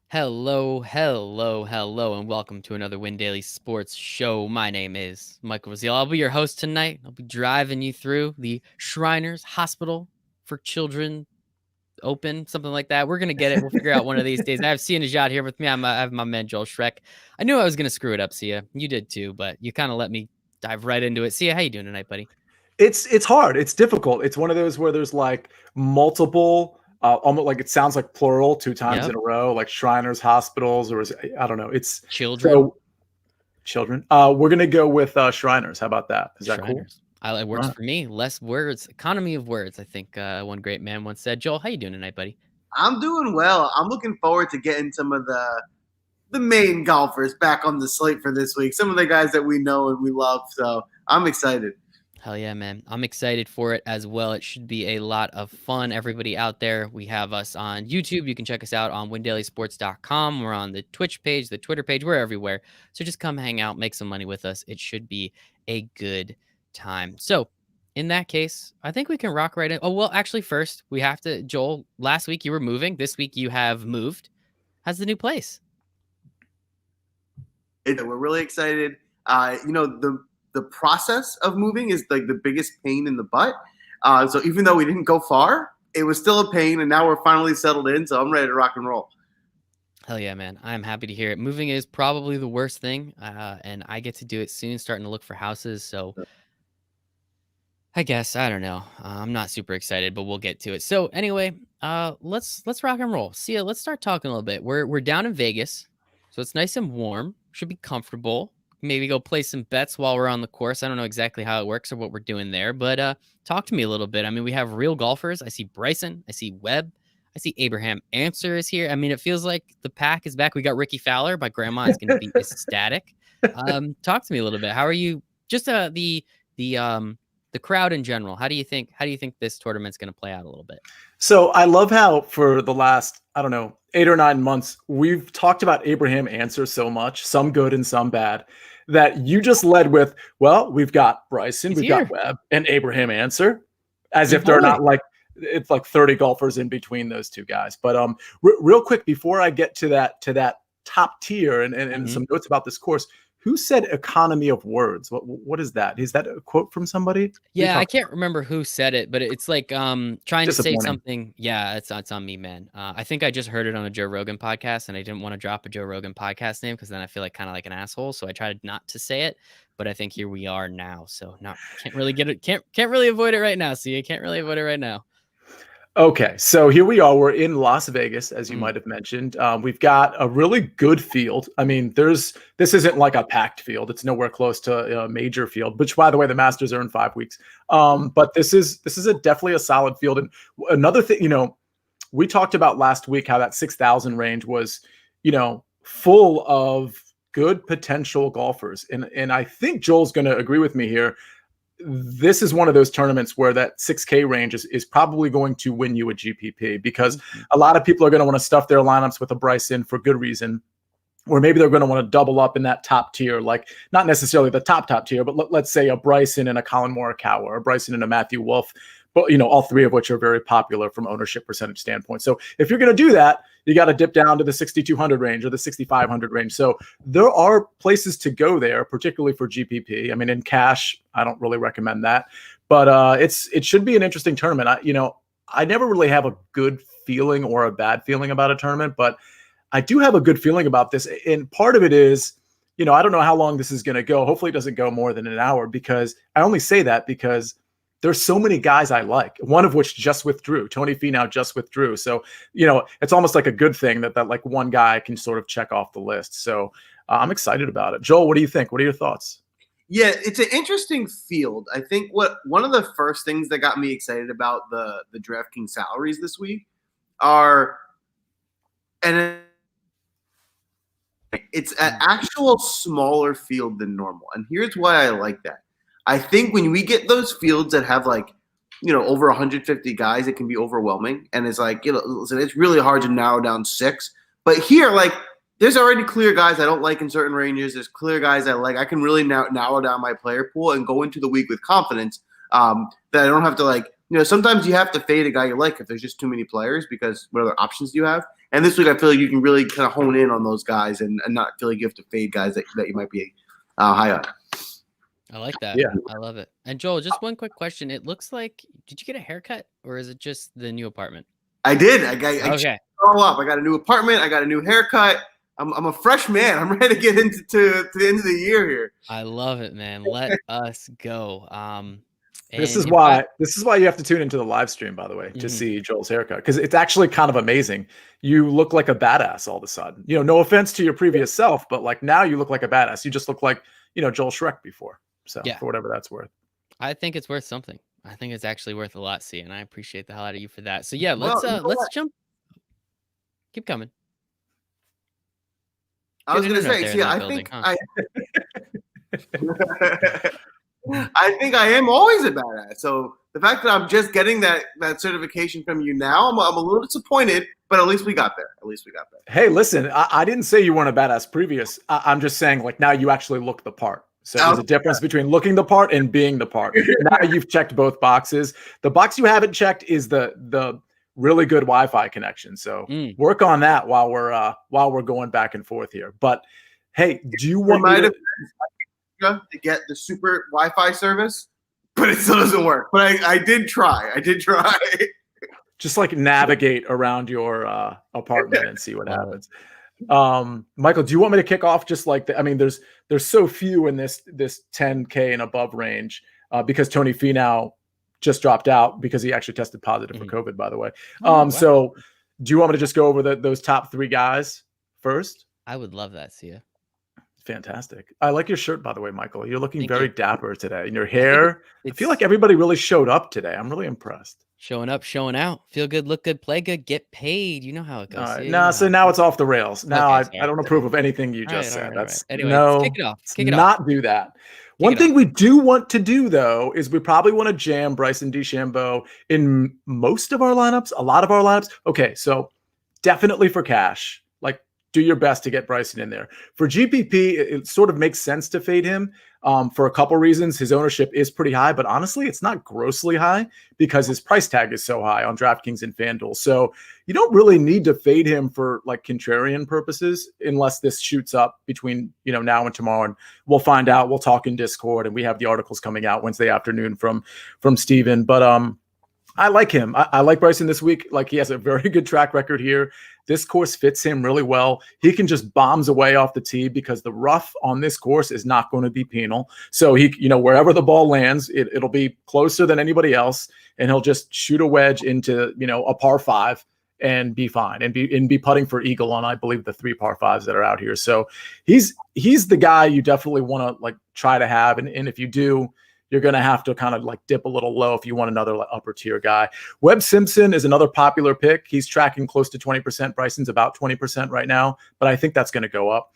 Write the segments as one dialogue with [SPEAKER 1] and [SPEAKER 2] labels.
[SPEAKER 1] Hello, hello, hello, and welcome to another Win Daily Sports Show. My name is Michael Brazil. I'll be your host tonight. I'll be driving you through the Shriners Hospital for Children Open, something like that. We're going to get it. We'll figure out one of these days. I have Sia Najad here with me. I have my man, Joel Shrek. I knew I was going to screw it up, Sia. You did too, but you kind of let me dive right into it. Sia, how you doing tonight, buddy?
[SPEAKER 2] It's hard. It's difficult. It's one of those where there's like multiple, almost like it sounds like plural two times
[SPEAKER 1] Yep.
[SPEAKER 2] in a row, like Shriners, hospitals, or I don't know. It's
[SPEAKER 1] Children.
[SPEAKER 2] so children. We're gonna go with Shriners. How about that? Is that
[SPEAKER 1] Shriners. It works for me. Less words, economy of words. I think one great man once said. Joel, how you doing tonight, buddy?
[SPEAKER 3] I'm doing well. I'm looking forward to getting some of the main golfers back on the slate for this week. Some of the guys that we know and we love. So I'm excited.
[SPEAKER 1] Hell yeah, man. I'm excited for it as well. It should be a lot of fun. Everybody out there, we have us on YouTube. You can check us out on windailysports.com. We're on the Twitch page, the Twitter page. We're everywhere. So just come hang out, make some money with us. It should be a good time. So in that case, I think we can rock right in. Oh, well, actually, first, we have to, Joel, last week you were moving. This week you have moved. How's the new place?
[SPEAKER 3] We're really excited. The process of moving is like the biggest pain in the butt. So even though we didn't go far, it was still a pain, and now we're finally settled in. So I'm ready to rock and roll.
[SPEAKER 1] Hell yeah, man. I'm happy to hear it. Moving is probably the worst thing, and I get to do it soon, starting to look for houses. So I guess, I don't know. I'm not super excited, but we'll get to it. So anyway, let's rock and roll. Sia, let's start talking a little bit. We're down in Vegas, so it's nice and warm. Should be comfortable. Maybe go play some bets while we're on the course. I don't know exactly how it works or what we're doing there, but talk to me a little bit. I mean, we have real golfers. I see Bryson. I see Webb. I see Abraham Answer is here. I mean, it feels like the pack is back. We got Ricky Fowler. My grandma is going to be ecstatic. Talk to me a little bit. How are you? Just the crowd in general. How do you think this tournament's going to play out a little bit?
[SPEAKER 2] So I love how for the last, I don't know, 8 or 9 months, we've talked about Abraham Answer so much, some good and some bad, that you just led with, well, we've got Bryson, we've got Webb, and Abraham Answer, as if they're not like, it's like 30 golfers in between those two guys. But real quick, before I get to that top tier and some notes about this course, who said economy of words? What is that? Is that a quote from somebody?
[SPEAKER 1] Yeah, I can't remember who said it, but it's like trying to say something. Yeah, it's on me, man. I think I just heard it on a Joe Rogan podcast, and I didn't want to drop a Joe Rogan podcast name because then I feel like kind of like an asshole. So I tried not to say it, but I think here we are now. So can't really get it. Can't really avoid it right now. See, you can't really avoid it right now.
[SPEAKER 2] Okay, so here we are. We're in Las Vegas, as you might have mentioned. We've got a really good field. I mean, this isn't like a packed field. It's nowhere close to a major field, which, by the way, the Masters are in 5 weeks. But this is definitely a solid field. And another thing, we talked about last week how that 6,000 range was, full of good potential golfers. And I think Joel's going to agree with me here. This is one of those tournaments where that 6K range is probably going to win you a GPP because a lot of people are going to want to stuff their lineups with a Bryson for good reason, or maybe they're going to want to double up in that top tier, like not necessarily the top tier, but let's say a Bryson and a Colin Morikawa, or a Bryson and a Matthew Wolff, but all three of which are very popular from ownership percentage standpoint. So if you're going to do that, you got to dip down to the 6,200 range or the 6,500 range. So there are places to go there, particularly for GPP. I mean, in cash, I don't really recommend that, but it should be an interesting tournament. I never really have a good feeling or a bad feeling about a tournament, but I do have a good feeling about this. And part of it is, I don't know how long this is going to go. Hopefully it doesn't go more than an hour, because I only say that because there's so many guys I like, one of which just withdrew. Tony Finau just withdrew. So, it's almost like a good thing that like one guy can sort of check off the list. So I'm excited about it. Joel, what do you think? What are your thoughts?
[SPEAKER 3] Yeah, it's an interesting field. I think one of the first things that got me excited about the DraftKings salaries this week are, and it's an actual smaller field than normal. And here's why I like that. I think when we get those fields that have over 150 guys, it can be overwhelming. And it's like, listen, it's really hard to narrow down 6. But here, there's already clear guys I don't like in certain ranges. There's clear guys I like. I can really narrow down my player pool and go into the week with confidence that I don't have to sometimes you have to fade a guy you like if there's just too many players, because what other options do you have? And this week, I feel like you can really kind of hone in on those guys and not feel like you have to fade guys that you might be high on.
[SPEAKER 1] I like that.
[SPEAKER 2] Yeah.
[SPEAKER 1] I love it. And Joel, just one quick question. It looks like, did you get a haircut or is it just the new apartment?
[SPEAKER 3] I did. I
[SPEAKER 1] Okay.
[SPEAKER 3] checked it all up. I got a new apartment. I got a new haircut. I'm a fresh man. I'm ready to get into to the end of the year here.
[SPEAKER 1] I love it, man. Let us go.
[SPEAKER 2] This is why you have to tune into the live stream, by the way, to see Joel's haircut, because it's actually kind of amazing. You look like a badass all of a sudden. You know, no offense to your previous self, but like now you look like a badass. You just look like, you know, Joel Shrek before. So for whatever that's worth.
[SPEAKER 1] I think it's worth something. I think it's actually worth a lot, C, and I appreciate the hell out of you for that. So yeah, let's jump. Keep coming.
[SPEAKER 3] I was going to say, see, I think I think I am always a badass. So the fact that I'm just getting that certification from you now, I'm a little disappointed, but at least we got there.
[SPEAKER 2] Hey, listen, I didn't say you weren't a badass previous. I'm just saying, like, now you actually look the part. So there's a difference between looking the part and being the part. Now you've checked both boxes. The box you haven't checked is the really good Wi-Fi connection. So work on that while we're going back and forth here. But hey, do you want me
[SPEAKER 3] to get the super Wi-Fi service? But it still doesn't work. But I did try.
[SPEAKER 2] Just like navigate around your apartment and see what happens. Michael, do you want me to kick off just like I mean, there's so few in this 10K and above range because Tony Finau just dropped out because he actually tested positive for COVID, by the way. So do you want me to just go over those top 3 guys first?
[SPEAKER 1] I would love that, Sia.
[SPEAKER 2] Fantastic. I like your shirt, by the way, Michael. You're looking very dapper today. And your hair, I feel like everybody really showed up today. I'm really impressed.
[SPEAKER 1] Showing up, showing out. Feel good, look good, play good, get paid. You know how it goes.
[SPEAKER 2] So now it's off the rails. Now I don't approve of anything you just said. That's
[SPEAKER 1] anyway,
[SPEAKER 2] no,
[SPEAKER 1] kick it off.
[SPEAKER 2] Not do that. One thing we do want to do, though, is we probably want to jam Bryson DeChambeau in most of our lineups, a lot of our lineups. Okay, so definitely for cash, like do your best to get Bryson in there. For GPP, it sort of makes sense to fade him for a couple reasons. His ownership is pretty high, but honestly, it's not grossly high because his price tag is so high on DraftKings and FanDuel. So you don't really need to fade him for like contrarian purposes unless this shoots up between, you know, now and tomorrow. And we'll find out. We'll talk in Discord, and we have the articles coming out Wednesday afternoon from Steven. But I like him. I like Bryson this week. Like, he has a very good track record here. This course fits him really well. He can just bombs away off the tee because the rough on this course is not going to be penal. So he, you know, wherever the ball lands, it'll be closer than anybody else, and he'll just shoot a wedge into, you know, a par 5 and be fine and be putting for eagle on, I believe, the 3 par 5s that are out here. So he's the guy you definitely want to like try to have, and if you do, you're going to have to kind of like dip a little low if you want another upper tier guy. Webb Simpson is another popular pick. He's tracking close to 20%. Bryson's about 20% right now, but I think that's going to go up.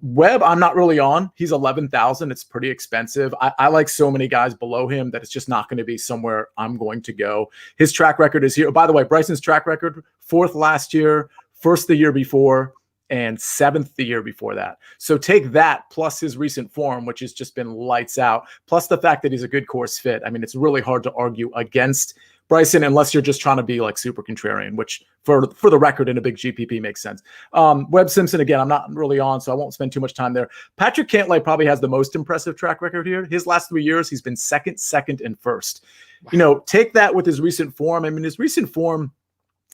[SPEAKER 2] Webb, I'm not really on. He's 11,000. It's pretty expensive. I like so many guys below him that it's just not going to be somewhere I'm going to go. His track record is here. By the way, Bryson's track record, 4th last year, 1st the year before, and 7th the year before that. So take that plus his recent form, which has just been lights out, plus the fact that he's a good course fit. I mean, it's really hard to argue against Bryson unless you're just trying to be like super contrarian, which for the record in a big GPP makes sense. Webb Simpson, again, I'm not really on, so I won't spend too much time there. Patrick Cantlay probably has the most impressive track record here. His last 3 years, he's been second, and first. Wow. You know, take that with his recent form. I mean, his recent form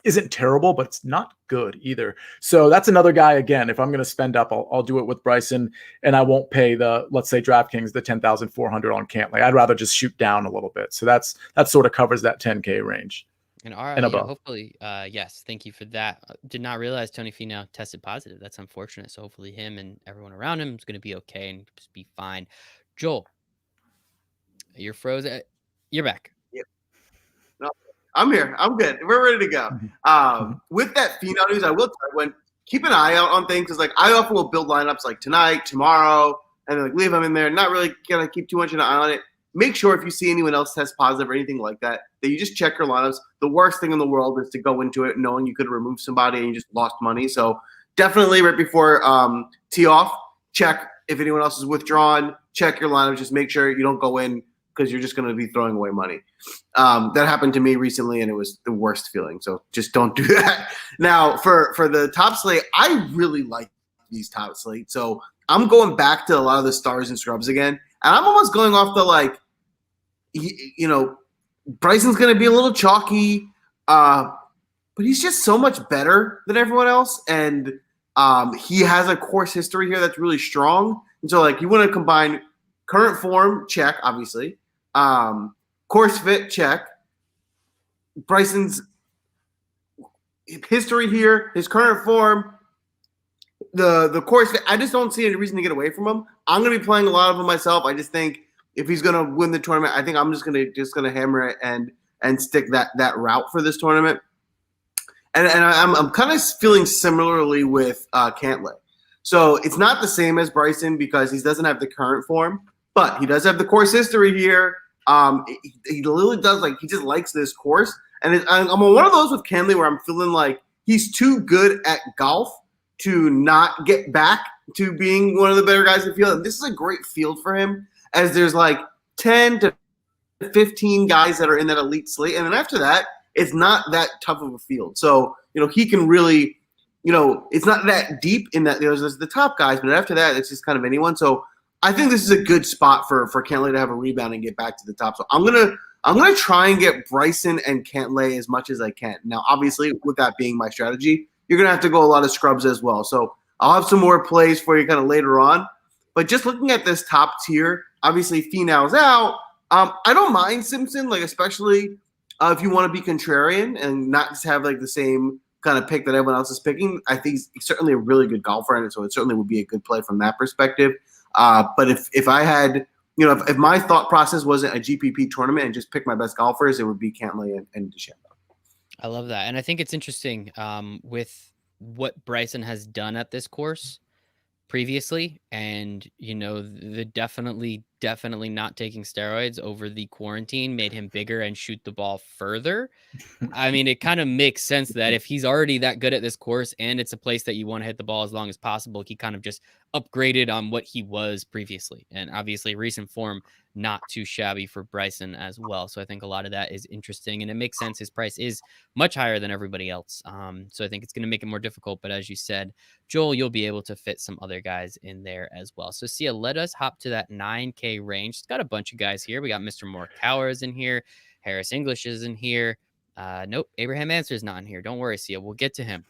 [SPEAKER 2] isn't terrible, but it's not good either. So that's another guy. Again, if I'm going to spend up, I'll do it with Bryson, and I won't pay the, let's say, DraftKings, the 10,400 on Cantlay. I'd rather just shoot down a little bit. So that sort of covers that 10K range.
[SPEAKER 1] And above. Hopefully, yes, thank you for that. Did not realize Tony Finau tested positive. That's unfortunate. So hopefully him and everyone around him is going to be okay and just be fine. Joel, you're frozen. You're back.
[SPEAKER 3] Yep. No, I'm here. I'm good. We're ready to go. With that Finau news, I will tell you, keep an eye out on things, because like I often will build lineups like tonight, tomorrow, and then like leave them in there. Not really gonna keep too much of an eye on it. Make sure if you see anyone else test positive or anything like that, that you just check your lineups. The worst thing in the world is to go into it knowing you could remove somebody and you just lost money. So definitely right before tee off, check if anyone else is withdrawn. Check your lineups. Just make sure you don't go in because you're just going to be throwing away money. That happened to me recently, and it was the worst feeling. So just don't do that. Now, for the top slate, I really like these top slate. So I'm going back to a lot of the stars and scrubs again, and I'm almost going off the like, you know, Bryson's going to be a little chalky, but he's just so much better than everyone else, and he has a course history here that's really strong. And so, like, you want to combine current form, check, obviously. Course fit, check. Bryson's history here, his current form, the course fit. I just don't see any reason to get away from him. I'm going to be playing a lot of them myself. I just think if he's going to win the tournament, I think I'm just going to hammer it and stick that route for this tournament. And I'm kind of feeling similarly with Cantlay. So it's not the same as Bryson because he doesn't have the current form, but he does have the course history here. He literally does, like, he just likes this course. And I'm on one of those with Cantlay where I'm feeling like he's too good at golf to not get back to being one of the better guys in the field. And this is a great field for him, as there's like 10 to 15 guys that are in that elite slate. And then after that, it's not that tough of a field. So, you know, he can really, you know, it's not that deep in that there's the top guys, but after that, it's just kind of anyone. So I think this is a good spot for Cantlay to have a rebound and get back to the top. So I'm gonna try and get Bryson and Cantlay as much as I can. Now, obviously, with that being my strategy, you're gonna have to go a lot of scrubs as well. So I'll have some more plays for you kind of later on. But just looking at this top tier, obviously Finau's out. I don't mind Simpson, like, especially if you want to be contrarian and not just have like the same kind of pick that everyone else is picking. I think he's certainly a really good golfer, and so it certainly would be a good play from that perspective. But if I had, you know, if my thought process wasn't a GPP tournament and just pick my best golfers, it would be Cantlay and DeChambeau.
[SPEAKER 1] I love that. And I think it's interesting with what Bryson has done at this course previously, and, you know, the definitely not taking steroids over the quarantine made him bigger and shoot the ball further. I mean, it kind of makes sense that if he's already that good at this course and it's a place that you want to hit the ball as long as possible, he kind of just upgraded on what he was previously. And obviously recent form, not too shabby for Bryson as well. So I think a lot of that is interesting, and it makes sense. His price is much higher than everybody else. So I think it's going to make it more difficult. But as you said, Joel, you'll be able to fit some other guys in there as well. So Sia, let us hop to that 9K range. It's got a bunch of guys here. We got Mr. Morikawa is in here. Harris English is in here. Nope, Abraham Answer is not in here. Don't worry, Sia. We'll get to him.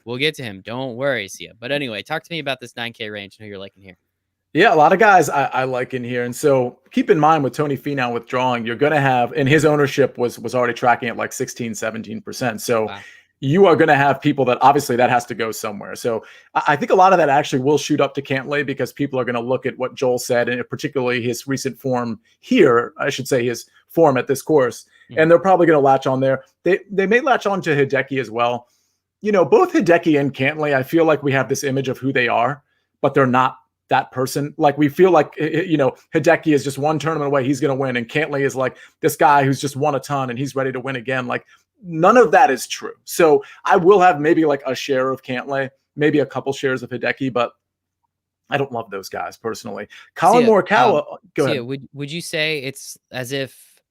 [SPEAKER 1] Don't worry, Sia. But anyway, talk to me about this 9K range and who you're liking here.
[SPEAKER 2] Yeah, a lot of guys I like in here. And so keep in mind with Tony Finau withdrawing, you're going to have, and his ownership was already tracking at like 16, 17%. So wow. You are going to have people that obviously that has to go somewhere. So I think a lot of that actually will shoot up to Cantlay because people are going to look at what Joel said, and particularly his recent form here, I should say his form at this course. Mm-hmm. And they're probably going to latch on there. They may latch on to Hideki as well. You know, both Hideki and Cantlay, I feel like we have this image of who they are, but they're not that person. Like, we feel like, you know, Hideki is just one tournament away, he's going to win, and Cantlay is like this guy who's just won a ton and he's ready to win again. Like, none of that is true. So I will have maybe like a share of Cantlay, maybe a couple shares of Hideki, but I don't love those guys personally. Collin Morikawa, go ahead.
[SPEAKER 1] Would you say it's as if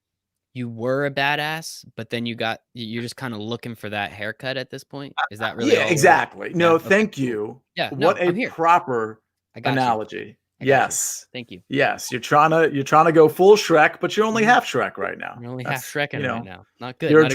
[SPEAKER 1] you were a badass, but then you're just kind of looking for that haircut at this point? Is that really?
[SPEAKER 2] Yeah, exactly. No, thank you.
[SPEAKER 1] Yeah.
[SPEAKER 2] What a proper analogy. Yes.
[SPEAKER 1] Thank you.
[SPEAKER 2] Yes. You're trying to go full Shrek, but you're only half Shrek right now.
[SPEAKER 1] You're only half Shreking right now. Not good.
[SPEAKER 2] You're a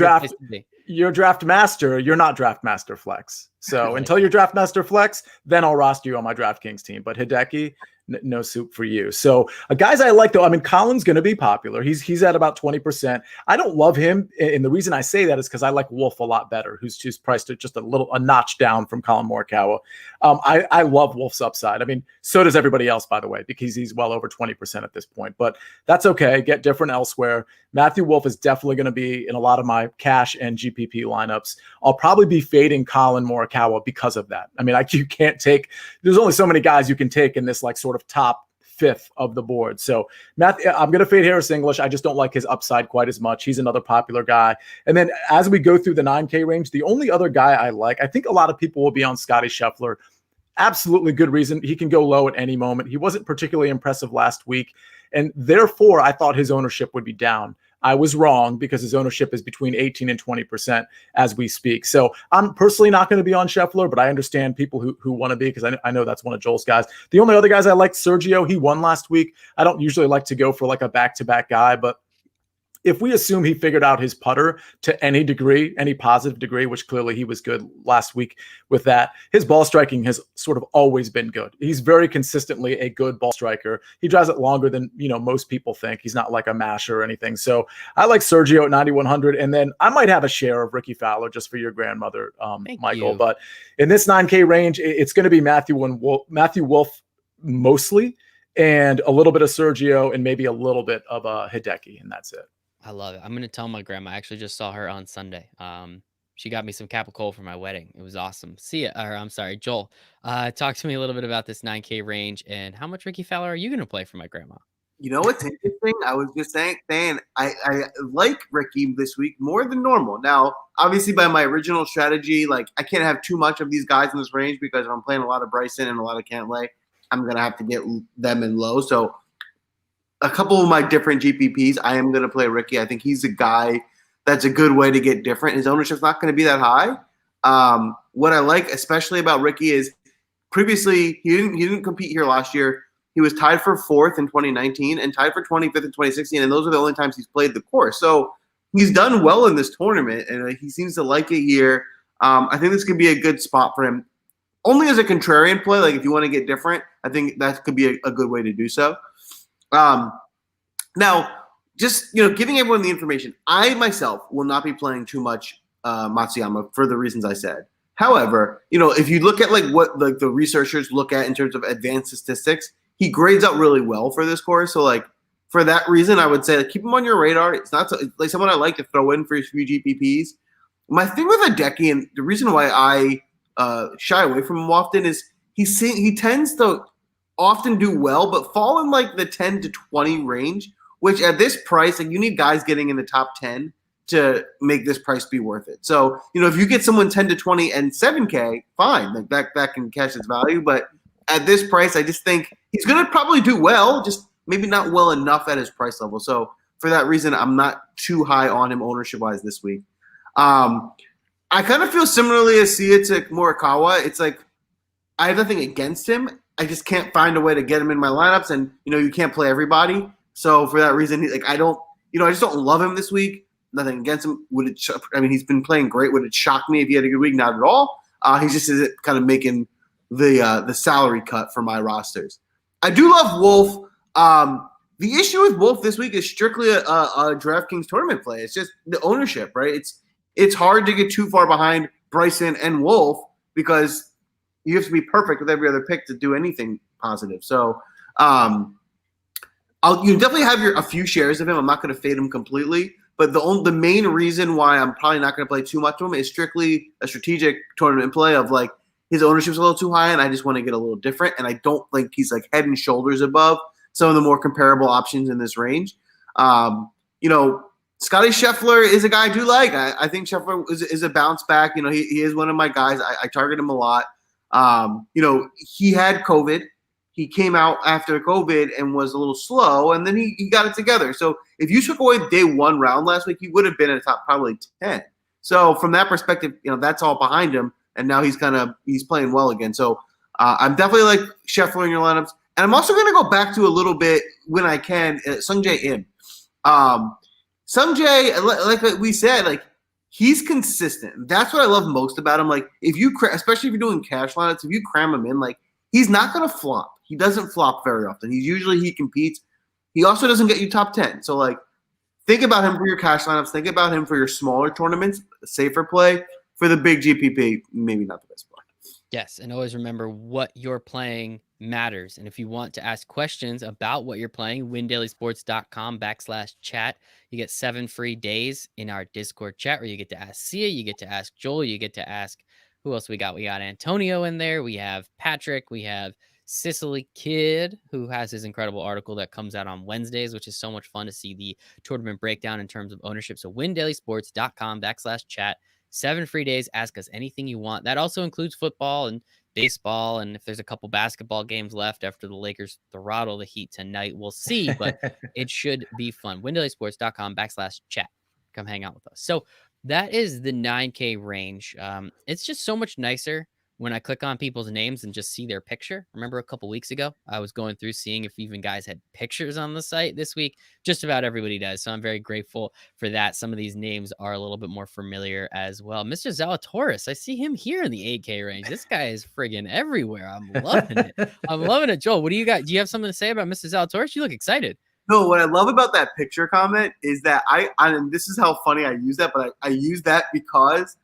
[SPEAKER 2] draft master. You're not draft master flex. So until you're draft master flex, then I'll roster you on my DraftKings team. But Hideki, no soup for you. So guys I like, though, I mean, Collin's going to be popular. He's at about 20%. I don't love him. And the reason I say that is because I like Wolf a lot better, who's priced at just a notch down from Collin Morikawa. I love Wolf's upside. I mean, so does everybody else, by the way, because he's well over 20% at this point. But that's okay. Get different elsewhere. Matthew Wolf is definitely going to be in a lot of my cash and GPP lineups. I'll probably be fading Collin Morikawa because of that. I mean, you can't take – there's only so many guys you can take in this like sort of top fifth of the board. So I'm going to fade Harris English. I just don't like his upside quite as much. He's another popular guy. And then as we go through the 9K range, the only other guy I like, I think a lot of people will be on Scotty Scheffler. Absolutely good reason. He can go low at any moment. He wasn't particularly impressive last week. And therefore, I thought his ownership would be down. I was wrong because his ownership is between 18 and 20% as we speak. So I'm personally not going to be on Scheffler, but I understand people who want to be, because I know that's one of Joel's guys. The only other guys I like, Sergio, he won last week. I don't usually like to go for like a back-to-back guy, but if we assume he figured out his putter to any degree, any positive degree, which clearly he was good last week with that, his ball striking has sort of always been good. He's very consistently a good ball striker. He drives it longer than, most people think. He's not like a masher or anything. So I like Sergio at 9,100. And then I might have a share of Ricky Fowler just for your grandmother, Michael.
[SPEAKER 1] You.
[SPEAKER 2] But in this 9K range, it's going to be Matthew Wolff mostly, and a little bit of Sergio, and maybe a little bit of Hideki, and that's it.
[SPEAKER 1] I love it. I'm going to tell my grandma. I actually just saw her on Sunday. She got me some Capicola for my wedding. It was awesome. I'm sorry, Joel. Talk to me a little bit about this 9K range and how much Ricky Fowler are you going to play for my grandma?
[SPEAKER 3] You know what's interesting? I was just saying I like Ricky this week more than normal. Now, obviously, by my original strategy, like I can't have too much of these guys in this range because if I'm playing a lot of Bryson and a lot of Cantlay, I'm going to have to get them in low. So a couple of my different GPPs, I am going to play Ricky. I think he's a guy that's a good way to get different. His ownership's not going to be that high. What I like especially about Ricky is previously he didn't compete here last year. He was tied for 4th in 2019 and tied for 25th in 2016, and those are the only times he's played the course. So he's done well in this tournament, and he seems to like it here. I think this could be a good spot for him. Only as a contrarian play, like if you want to get different, I think that could be a good way to do so. Now, just giving everyone the information, I myself will not be playing too much Matsuyama for the reasons I said. However, if you look at like what like the researchers look at in terms of advanced statistics, he grades out really well for this course. So like for that reason, I would say like, keep him on your radar. It's not it's like someone I like to throw in for his few GPPs. My thing with Hideki, and the reason why I shy away from him often, is he tends to often do well, but fall in like the 10 to 20 range, which at this price, like you need guys getting in the top 10 to make this price be worth it. So, if you get someone 10 to 20 and 7K, fine, like that can catch its value. But at this price, I just think he's going to probably do well, just maybe not well enough at his price level. So for that reason, I'm not too high on him ownership-wise this week. I kind of feel similarly as Sia to Morikawa. It's like I have nothing against him. I just can't find a way to get him in my lineups, and you can't play everybody. So for that reason, I just don't love him this week. Nothing against him. He's been playing great. Would it shock me if he had a good week? Not at all. He just isn't kind of making the salary cut for my rosters. I do love Wolff. The issue with Wolff this week is strictly a DraftKings tournament play. It's just the ownership, right? It's hard to get too far behind Bryson and Wolff because you have to be perfect with every other pick to do anything positive. So you definitely have a few shares of him. I'm not going to fade him completely, but the main reason why I'm probably not going to play too much of him is strictly a strategic tournament play of like his ownership's a little too high, and I just want to get a little different. And I don't think he's like head and shoulders above some of the more comparable options in this range. Scotty Scheffler is a guy I do like. I think Scheffler is a bounce back. He is one of my guys. I target him a lot. He had COVID. He came out after COVID and was a little slow, and then he got it together. So if you took away the day one round last week, he would have been in the top probably 10. So from that perspective, that's all behind him, and now he's playing well again. So I'm definitely like Scheffler in your lineups, and I'm also going to go back to a little bit when I can Sungjae Im. Sungjae, like we said, like he's consistent. That's what I love most about him. Like especially if you're doing cash lineups, if you cram him in, like he's not going to flop. He doesn't flop very often. He competes. He also doesn't get you top 10. So like think about him for your cash lineups. Think about him for your smaller tournaments, safer play. For the big GPP, maybe not the best play.
[SPEAKER 1] Yes, and always remember what you're playing matters. And if you want to ask questions about what you're playing, windailysports.com/chat. You get 7 free days in our Discord chat where you get to ask Sia, you get to ask Joel, you get to ask who else we got? We got Antonio in there. We have Patrick. We have Sicily Kid, who has his incredible article that comes out on Wednesdays, which is so much fun to see the tournament breakdown in terms of ownership. So windailysports.com/chat. 7 free days. Ask us anything you want. That also includes football and baseball, and if there's a couple basketball games left after the Lakers throttle the Heat tonight, we'll see. But it should be fun. WinDailySports.com/chat. Come hang out with us. So that is the 9K range. It's just so much nicer when I click on people's names and just see their picture. Remember a couple weeks ago, I was going through seeing if even guys had pictures on the site. This week, just about everybody does. So I'm very grateful for that. Some of these names are a little bit more familiar as well. Mr. Zalatoris, I see him here in the 8K range. This guy is friggin' everywhere. I'm loving it. I'm loving it. Joel, what do you got? Do you have something to say about Mr. Zalatoris? You look excited.
[SPEAKER 3] No, what I love about that picture comment is that and this is how funny I use that, but I use that because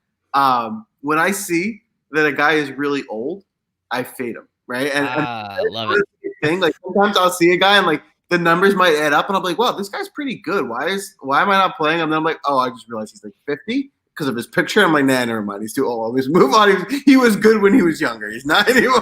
[SPEAKER 3] when I see that a guy is really old, I fade him, right? And
[SPEAKER 1] I love it.
[SPEAKER 3] Thing. Like sometimes I'll see a guy and like the numbers might add up, and I'm like, wow, this guy's pretty good. Why am I not playing him? And then I'm like, oh, I just realized he's like 50 because of his picture. I'm like, nah, never mind. He's too old. I'll just move on. He was good when he was younger. He's not anymore.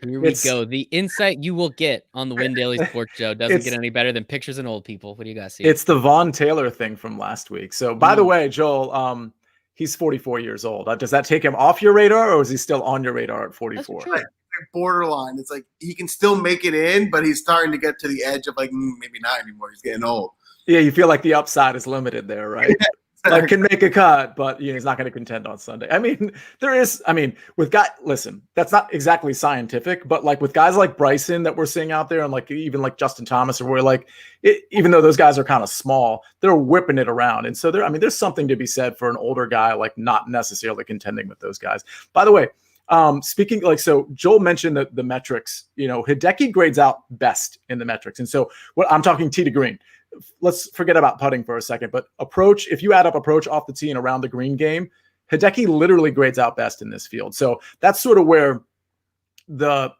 [SPEAKER 1] Here we go. The insight you will get on the Win Daily Sports Show doesn't get any better than pictures and old people. What do you guys see?
[SPEAKER 2] It's the Von Taylor thing from last week. So, by the way, Joel, he's 44 years old. Does that take him off your radar, or is he still on your radar at 44?
[SPEAKER 3] Like borderline. It's like he can still make it in, but he's starting to get to the edge of like maybe not anymore. He's getting old.
[SPEAKER 2] Yeah, you feel like the upside is limited there, right? Like can make a cut, but he's not going to contend on Sunday. I mean, with guys, listen, that's not exactly scientific, but like with guys like Bryson that we're seeing out there, and like even like Justin Thomas, or we're like, even though those guys are kind of small, they're whipping it around. And so there's something to be said for an older guy, like not necessarily contending with those guys. By the way, speaking so Joel mentioned the metrics, Hideki grades out best in the metrics. And so what I'm talking tee to green. Let's forget about putting for a second, but approach, if you add up approach off the tee and around the green game, Hideki literally grades out best in this field. So that's sort of where the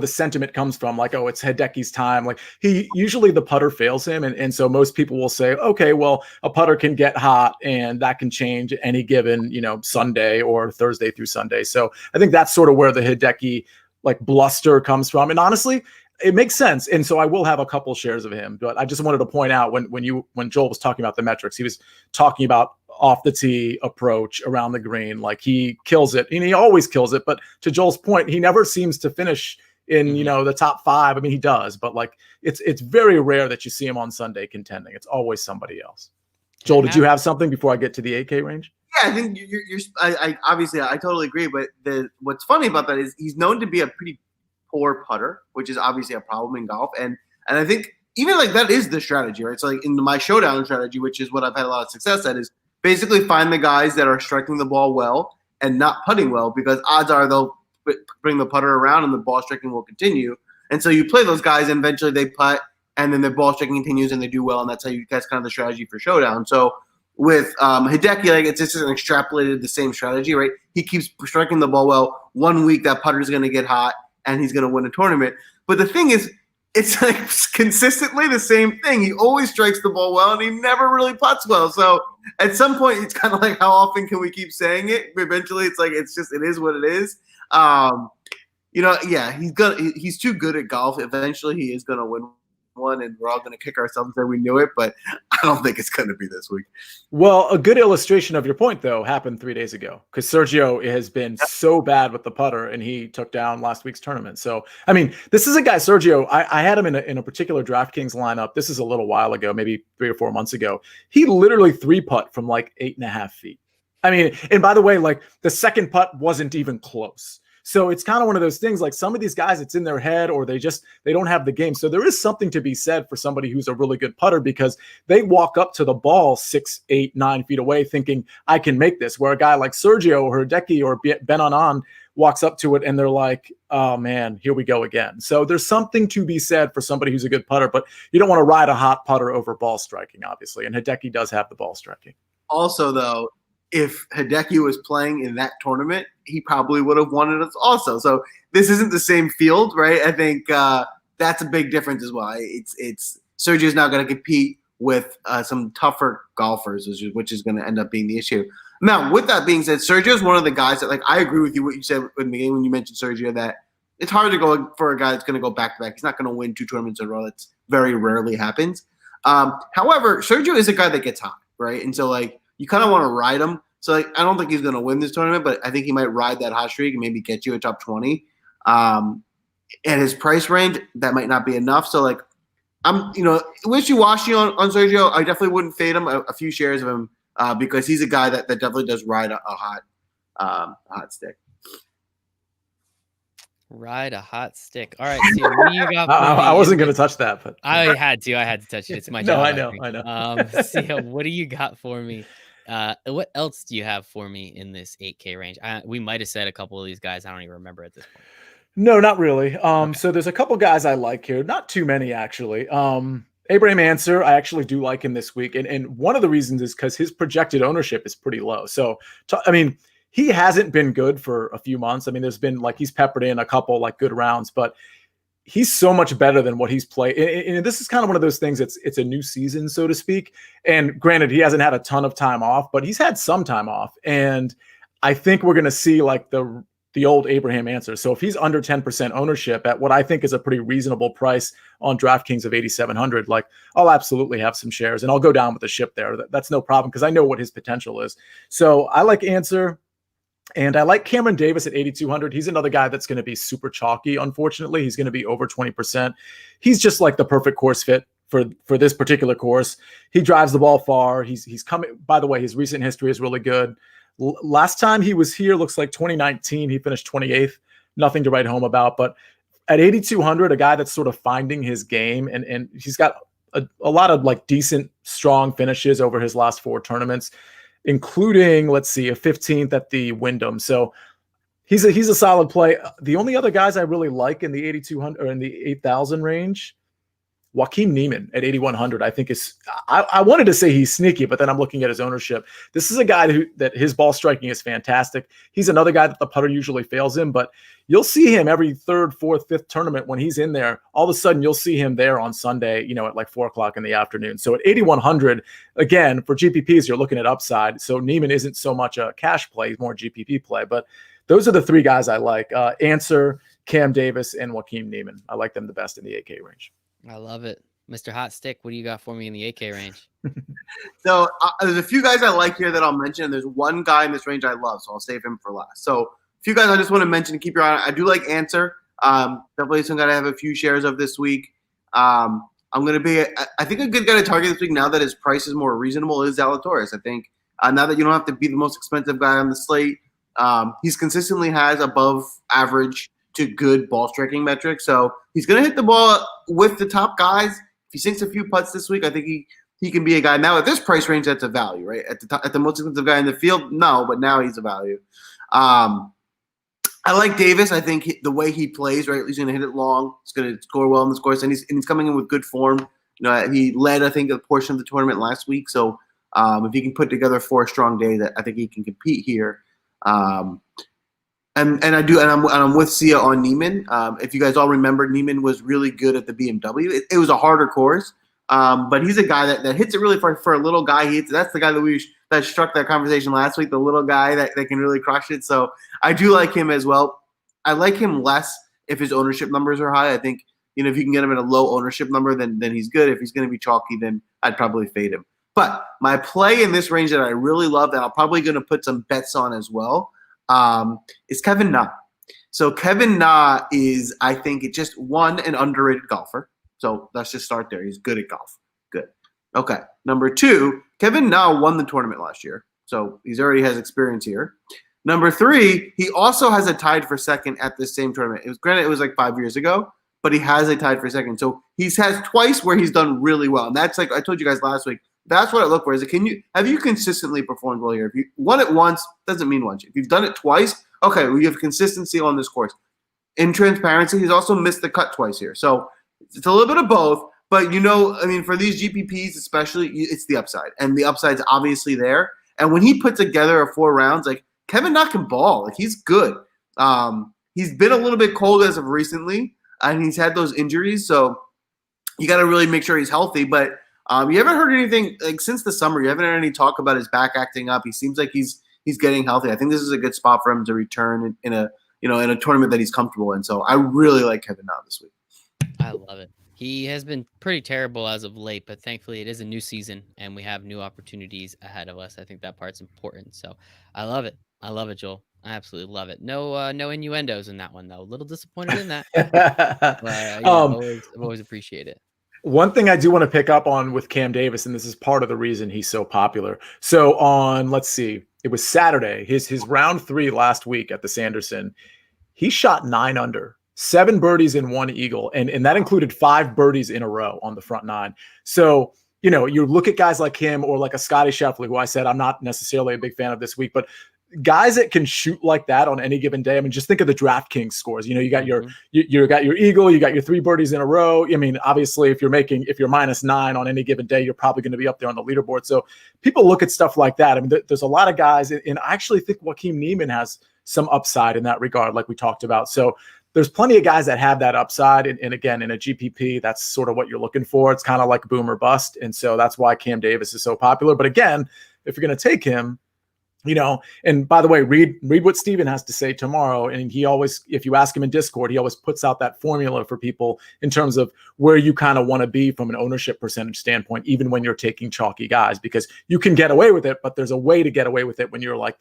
[SPEAKER 2] sentiment comes from. Like, oh, it's Hideki's time. Like usually the putter fails him. And so most people will say, okay, well, a putter can get hot and that can change any given, Sunday or Thursday through Sunday. So I think that's sort of where the Hideki like bluster comes from. And honestly, it makes sense. And so I will have a couple shares of him, but I just wanted to point out when Joel was talking about the metrics, he was talking about off the tee approach around the green. Like he kills it, and he always kills it. But to Joel's point, he never seems to finish in, the top 5. I mean, he does, but like it's very rare that you see him on Sunday contending. It's always somebody else. Joel, did you have something before I get to the 8K range?
[SPEAKER 3] Yeah, I think I obviously I totally agree. But what's funny about that is he's known to be a pretty poor putter, which is obviously a problem in golf. And I think even like that is the strategy, right? So like in my showdown strategy, which is what I've had a lot of success at, is basically find the guys that are striking the ball well and not putting well, because odds are they'll bring the putter around and the ball striking will continue. And so you play those guys and eventually they putt and then their ball striking continues and they do well. And that's kind of the strategy for showdown. So with Hideki, like it's just extrapolated the same strategy, right? He keeps striking the ball well. 1 week that putter is going to get hot and he's going to win a tournament. But the thing is, it's like consistently the same thing. He always strikes the ball well, and he never really putts well. So at some point, it's kind of like, how often can we keep saying it? Eventually, it's like it is what it is. He's too good at golf. Eventually, he is going to win one, and we're all going to kick ourselves that we knew it. But I don't think it's going to be this week.
[SPEAKER 2] Well, a good illustration of your point, though, happened 3 days ago, because Sergio has been so bad with the putter, and he took down last week's tournament. So, I mean, this is a guy, Sergio, I had him in a particular DraftKings lineup. This is a little while ago, maybe 3 or 4 months ago. He literally 3-putt from like 8.5 feet. I mean, and by the way, like the second putt wasn't even close. So it's kind of one of those things, like some of these guys, it's in their head, or they don't have the game. So there is something to be said for somebody who's a really good putter, because they walk up to the ball 6, 8, 9 feet away thinking, I can make this. Where a guy like Sergio or Hideki or Ben Anand walks up to it and they're like, oh man, here we go again. So there's something to be said for somebody who's a good putter, but you don't want to ride a hot putter over ball striking, obviously. And Hideki does have the ball striking.
[SPEAKER 3] Also, though, if Hideki was playing in that tournament, he probably would have won it also. So this isn't the same field, right? I think that's a big difference as well. It's Sergio's now going to compete with some tougher golfers, which is going to end up being the issue. Now, with that being said, Sergio's one of the guys that, like, I agree with you what you said in the game when you mentioned Sergio, that it's hard to go for a guy that's going to go back-to-back. He's not going to win 2 tournaments in a row. That's very rarely happens. However, Sergio is a guy that gets hot, right? And so, like, you kind of want to ride him. So like, I don't think he's going to win this tournament, but I think he might ride that hot streak and maybe get you a top 20. At his price range, that might not be enough. So like, I'm wishy-washy on Sergio. I definitely wouldn't fade him a few shares of him because he's a guy that definitely does ride a hot stick.
[SPEAKER 1] Ride a hot stick. All right, Sia, what do you got for me?
[SPEAKER 2] I wasn't going to touch that, but
[SPEAKER 1] I had to touch it. It's my job.
[SPEAKER 2] I know.
[SPEAKER 1] Sia, what do you got for me? What else do you have for me in this 8K range? We might have said a couple of these guys. I don't even remember at this point.
[SPEAKER 2] No, not really.
[SPEAKER 1] Okay.
[SPEAKER 2] So there's a couple guys I like here. Not too many, actually. Abraham Answer, I actually do like him this week. And one of the reasons is because his projected ownership is pretty low. So, he hasn't been good for a few months. I mean, there's been he's peppered in a couple good rounds, but he's so much better than what he's played. And this is kind of one of those things. It's a new season, so to speak. And granted, he hasn't had a ton of time off, but he's had some time off. And I think we're going to see the old Abraham Answer. So if he's under 10% ownership at what I think is a pretty reasonable price on DraftKings of 8,700, I'll absolutely have some shares and I'll go down with the ship there. That's no problem because I know what his potential is. So I like Answer. And I like Cameron Davis at 8,200. He's another guy that's going to be super chalky. Unfortunately, he's going to be over 20%. He's just the perfect course fit for this particular course. He drives the ball far. He's coming. By the way, his recent history is really good. Last time he was here looks like 2019. He finished 28th. Nothing to write home about. But at 8,200, a guy that's sort of finding his game, and he's got a lot of decent, strong finishes over his last 4 tournaments, including, a 15th at the Wyndham. So he's a solid play. The only other guys I really like in the 8,200 or in the 8,000 range, Joaquin Niemann at 8,100, I think I wanted to say he's sneaky, but then I'm looking at his ownership. This is a guy that his ball striking is fantastic. He's another guy that the putter usually fails in, but you'll see him every 3rd, 4th, 5th tournament when he's in there. All of a sudden, you'll see him there on Sunday, at 4 o'clock in the afternoon. So at 8,100, again, for GPPs, you're looking at upside. So Niemann isn't so much a cash play, he's more GPP play. But those are the 3 guys I like. Answer, Cam Davis, and Joaquin Niemann. I like them the best in the 8K range.
[SPEAKER 1] I love it. Mr. Hot Stick, what do you got for me in the 8K range?
[SPEAKER 3] So there's a few guys I like here that I'll mention. There's one guy in this range I love, so I'll save him for last. So a few guys I just want to mention to keep your eye on. I do like Answer. Definitely some guy to have a few shares of this week. I'm going to be, I think a good guy to target this week now that his price is more reasonable is Zalatoris. I think now that you don't have to be the most expensive guy on the slate, he's consistently has above average to good ball striking metrics. So he's going to hit the ball with the top guys. If he sinks a few putts this week, I think he can be a guy. Now at this price range, that's a value, right? At the most expensive guy in the field, no, but now he's a value. I like Davis. I think the way he plays, right, he's going to hit it long. He's going to score well in this course, and he's coming in with good form. He led, I think, a portion of the tournament last week. So if he can put together 4 strong days, I think he can compete here. And I'm with Sia on Niemann. If you guys all remember, Niemann was really good at the BMW. It was a harder course, but he's a guy that hits it really for a little guy. That's the guy that struck that conversation last week. The little guy that can really crush it. So I do like him as well. I like him less if his ownership numbers are high. I think if you can get him at a low ownership number, then he's good. If he's going to be chalky, then I'd probably fade him. But my play in this range that I really love, that I'm probably going to put some bets on as well, is Kevin Na. So Kevin Na is, I think, just an underrated golfer. So let's just start there. He's good at golf. Good. Okay. Number 2, Kevin Na won the tournament last year. So he's already has experience here. Number 3, he also has a tied for second at this same tournament. Granted, it was 5 years ago, but he has a tied for second. So he's has twice where he's done really well. And that's I told you guys last week, that's what I look for. Have you consistently performed well here? If you won it once, doesn't mean once. If you've done it twice, okay, well, you have consistency on this course. In transparency, he's also missed the cut twice here. So it's a little bit of both. But, for these GPPs especially, it's the upside. And the upside's obviously there. And when he put together 4 rounds, Kevin Na can ball. He's good. He's been a little bit cold as of recently, and he's had those injuries. So you got to really make sure he's healthy. But you haven't heard anything since the summer. You haven't heard any talk about his back acting up. He seems like he's getting healthy. I think this is a good spot for him to return in a tournament that he's comfortable in. So I really like Kevin Na this week.
[SPEAKER 1] I love it. He has been pretty terrible as of late, but thankfully it is a new season and we have new opportunities ahead of us. I think that part's important. So I love it. I love it, Joel. I absolutely love it. No innuendos in that one though. A little disappointed in that. But yeah, I've always appreciate it.
[SPEAKER 2] One thing I do want to pick up on with Cam Davis, and this is part of the reason he's so popular. So on, let's see, it was Saturday, his round 3 last week at the Sanderson, he shot 9 under, 7 birdies and 1 eagle, and that included 5 birdies in a row on the front 9. So, you know, you look at guys like him or like a Scotty Scheffler, who I said I'm not necessarily a big fan of this week, but guys that can shoot like that on any given day. I mean, just think of the DraftKings scores. You know, you got you got your eagle, you got your 3 birdies in a row. I mean, obviously, if you're -9 on any given day, you're probably going to be up there on the leaderboard. So people look at stuff like that. I mean, there's a lot of guys, and I actually think Joaquin Niemann has some upside in that regard, like we talked about. So there's plenty of guys that have that upside. And again, in a GPP, that's sort of what you're looking for. It's kind of like boom or bust. And so that's why Cam Davis is so popular. But again, if you're going to take him, you know, and by the way, read what Steven has to say tomorrow. And he always, if you ask him in Discord, he always puts out that formula for people in terms of where you kind of want to be from an ownership percentage standpoint, even when you're taking chalky guys, because you can get away with it, but there's a way to get away with it when you're like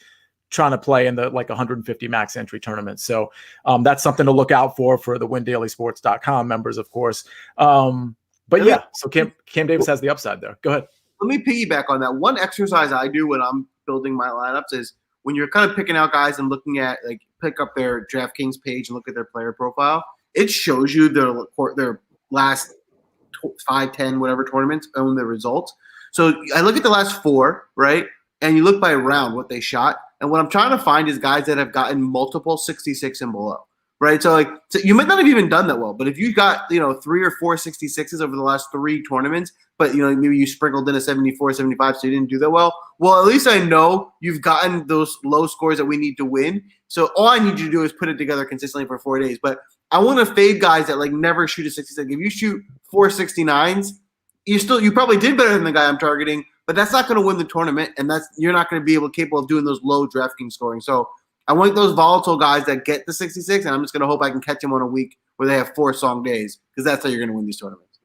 [SPEAKER 2] trying to play in the like 150 max entry tournament. So that's something to look out for the WinDailySports.com members, of course. But yeah, so Cam Davis has the upside there. Go ahead.
[SPEAKER 3] Let me piggyback on that. One exercise I do when I'm building my lineups is when you're kind of picking out guys and looking at, like, pick up their DraftKings page and look at their player profile. It shows you their last 5, 10, whatever tournaments and the results. So I look at the last 4, right? And you look by round what they shot. And what I'm trying to find is guys that have gotten multiple 66 and below, right? So you might not have even done that well, but if you got, 3 or 4 66s over the last 3 tournaments, but maybe you sprinkled in a 74, 75, so you didn't do that well. Well, at least I know you've gotten those low scores that we need to win. So all I need you to do is put it together consistently for 4 days. But I want to fade guys that never shoot a 66. If you shoot 4 69s, you probably did better than the guy I'm targeting, but that's not going to win the tournament, and you're not going to be capable of doing those low DraftKings scoring. So I want those volatile guys that get the 66, and I'm just going to hope I can catch them on a week where they have 4 song days, because that's how you're going to win these tournaments.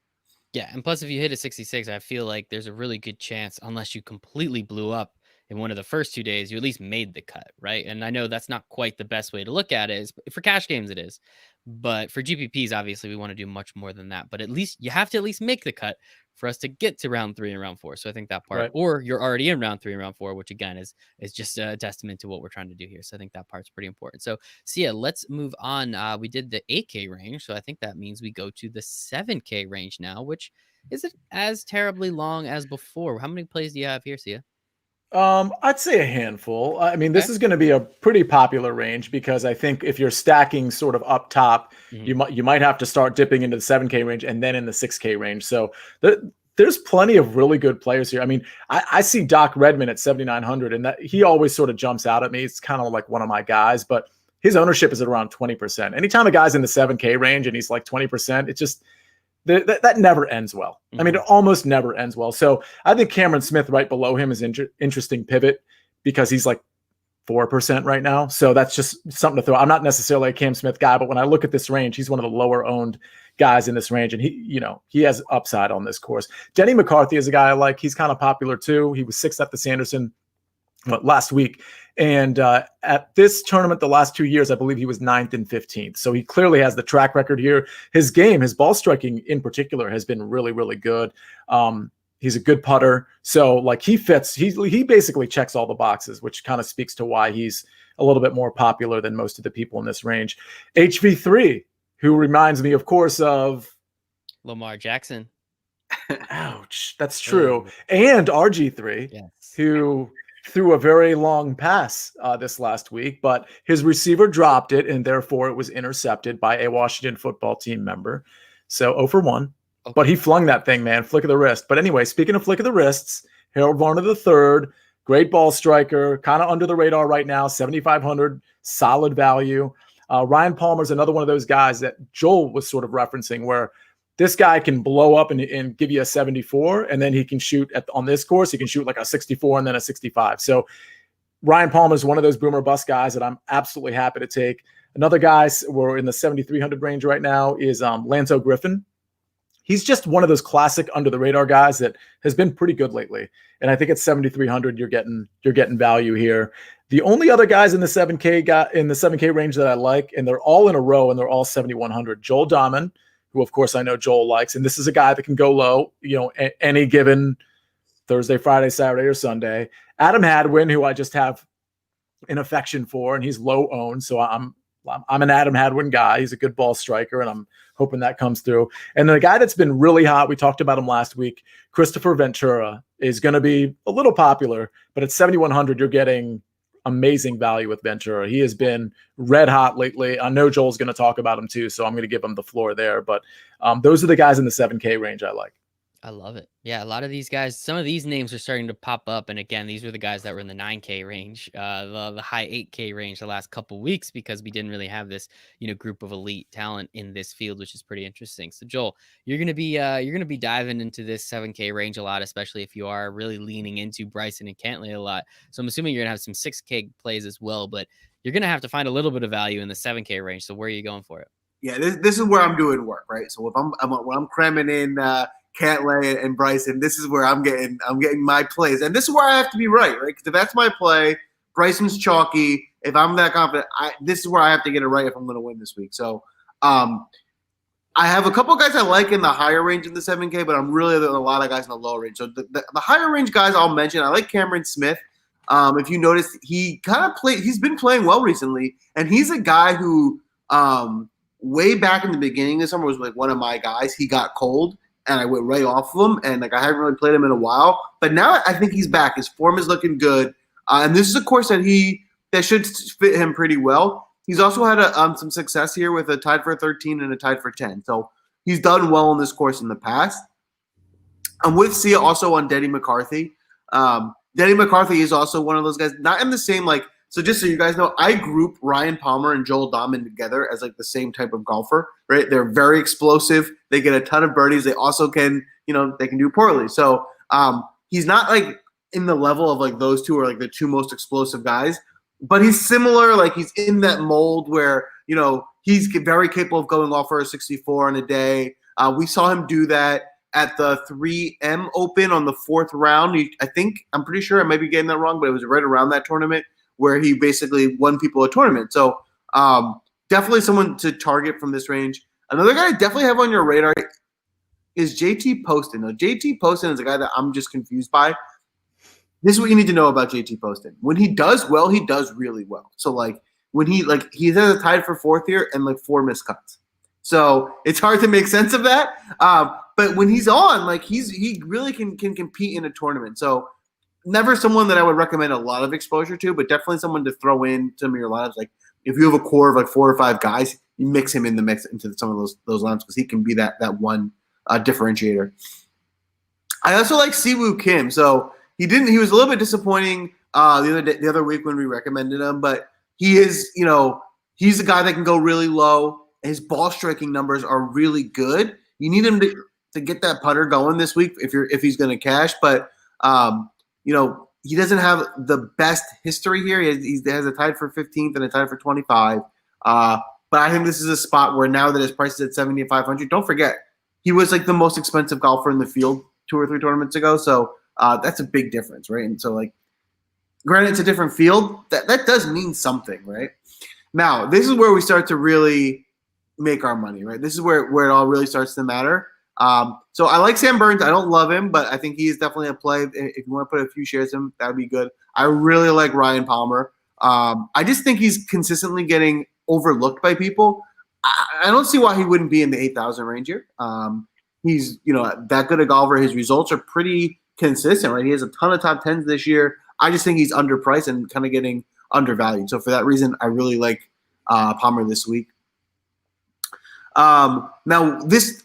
[SPEAKER 1] Yeah, and plus if you hit a 66, I feel like there's a really good chance, unless you completely blew up in one of the first 2 days, you at least made the cut, right? And I know that's not quite the best way to look at it. For cash games it is. But for GPPs, obviously, we want to do much more than that. But at least you have to at least make the cut for us to get to round 3 and round 4. So I think that part, right. Or you're already in round 3 and round 4, which again is just a testament to what we're trying to do here. So I think that part's pretty important. So yeah, let's move on. We did the 8K range. So I think that means we go to the 7K range now, which isn't as terribly long as before. How many plays do you have here, Sia?
[SPEAKER 2] I'd say a handful. I mean, this is going to be a pretty popular range because I think if you're stacking sort of up top, you might have to start dipping into the 7K range and then in the 6K range. So there's plenty of really good players here. I mean, I see Doc Redman at 7,900, and that he always sort of jumps out at me. It's kind of like one of my guys, but his ownership is at around 20%. Anytime a guy's in the 7K range and he's like 20%, it's just that never ends well. I mean, it almost never ends well. So I think Cameron Smith right below him is interesting pivot because he's like 4% right now. So that's just something to throw. I'm not necessarily a Cam Smith guy, but when I look at this range, he's one of the lower owned guys in this range. And he has upside on this course. Denny McCarthy is a guy I like. He's kind of popular too. He was 6th at the Sanderson last week. And at this tournament, the last 2 years, I believe he was 9th and 15th. So he clearly has the track record here. His game, his ball striking in particular, has been really, really good. He's a good putter. So like he fits, he basically checks all the boxes, which kind of speaks to why he's a little bit more popular than most of the people in this range. HV3, who reminds me, of course, of
[SPEAKER 1] Lamar Jackson.
[SPEAKER 2] Ouch. That's true. And RG3, yes, who threw a very long pass this last week, but his receiver dropped it, and therefore it was intercepted by a Washington football team member. So 0 for 1. Okay. But he flung that thing, man. Flick of the wrist. But anyway, speaking of flick of the wrists, Harold Varner III, great ball striker, kind of under the radar right now, 7,500, solid value. Ryan Palmer's another one of those guys that Joel was sort of referencing where this guy can blow up and give you a 74, and then he can shoot on this course. He can shoot like a 64 and then a 65. So Ryan Palmer is one of those boomer bust guys that I'm absolutely happy to take. Another guy, we're in the 7,300 range right now, is Lanco Griffin. he's just one of those classic under the radar guys that has been pretty good lately. And I think at 7,300, you're getting value here. The only other guys in the 7K range that I like, and they're all in a row and they're all 7,100. Joel Dahman, who of course I know Joel likes, and this is a guy that can go low, any given Thursday, Friday, Saturday, or Sunday. Adam Hadwin, who I just have an affection for, and he's low owned, so I'm an Adam Hadwin guy. He's a good ball striker, and I'm hoping that comes through. And the guy that's been really hot, we talked about him last week, Christopher Ventura, is going to be a little popular, but at 7,100, you're getting amazing value with Ventura. He has been red hot lately. I know Joel's going to talk about him too, so I'm going to give him the floor there. But those are the guys in the 7K range I like.
[SPEAKER 1] I love it. Yeah, a lot of these guys, some of these names are starting to pop up. And again, these were the guys that were in the 9K range, the high 8K range the last couple weeks, because we didn't really have this, group of elite talent in this field, which is pretty interesting. So Joel, you're gonna be diving into this 7K range a lot, especially if you are really leaning into Bryson and Cantlay a lot. So I'm assuming you're gonna have some 6K plays as well, but you're gonna have to find a little bit of value in the 7K range. So where are you going for it?
[SPEAKER 3] Yeah, this is where I'm doing work, right? So if I'm cramming in Cantlay and Bryson, this is where I'm getting my plays, and this is where I have to be right? Because if that's my play, Bryson's chalky. If I'm that confident, this is where I have to get it right if I'm going to win this week. So, I have a couple guys I like in the higher range in the 7K, but I'm really a lot of guys in the lower range. So the higher range guys I'll mention. I like Cameron Smith. If you notice, he's been playing well recently, and he's a guy who way back in the beginning this summer was like one of my guys. He got cold, and I went right off of him, and I haven't really played him in a while. But now I think he's back. His form is looking good, and this is a course that should fit him pretty well. He's also had some success here with a tied for 13 and a tied for 10. So he's done well in this course in the past. I'm with Sia also on Denny McCarthy. Denny McCarthy is also one of those guys, not in the same so just so you guys know, I group Ryan Palmer and Joel Dahman together as the same type of golfer, right? They're very explosive. They get a ton of birdies. They also can, they can do poorly. So he's not in the level of those two are the two most explosive guys, but he's similar. He's in that mold where, he's very capable of going off for a 64 in a day. We saw him do that at the 3M Open on the fourth round. I'm pretty sure I might be getting that wrong, but it was right around that tournament where he basically won people a tournament. So definitely someone to target from this range. Another guy I definitely have on your radar is JT Poston. Now, JT Poston is a guy that I'm just confused by. This is what you need to know about JT Poston. When he does well, he does really well. So when he has a tied for fourth here and 4 missed cuts. So it's hard to make sense of that. But when he's on, he really can compete in a tournament. So never someone that I would recommend a lot of exposure to, but definitely someone to throw in some of your lineups. If you have a core of 4 or 5 guys, you mix him in the mix into some of those lineups because he can be that one differentiator. I also like Siwoo Kim. So he was a little bit disappointing the other week when we recommended him, but he is, he's a guy that can go really low. His ball striking numbers are really good. You need him to get that putter going this week if he's going to cash, but he doesn't have the best history here. He has a tied for 15th and a tied for 25. But I think this is a spot where now that his price is at 7,500, don't forget, he was the most expensive golfer in the field 2 or 3 tournaments ago. So that's a big difference, right? And so granted it's a different field, that does mean something, right? Now, this is where we start to really make our money, right? This is where it all really starts to matter. So I like Sam Burns. I don't love him, but I think he is definitely a play. If you want to put a few shares in him, that would be good. I really like Ryan Palmer. I just think he's consistently getting overlooked by people. I don't see why he wouldn't be in the 8,000 range here. He's that good a golfer. His results are pretty consistent, right? He has a ton of top 10s this year. I just think he's underpriced and kind of getting undervalued. So for that reason, I really like Palmer this week. Now this,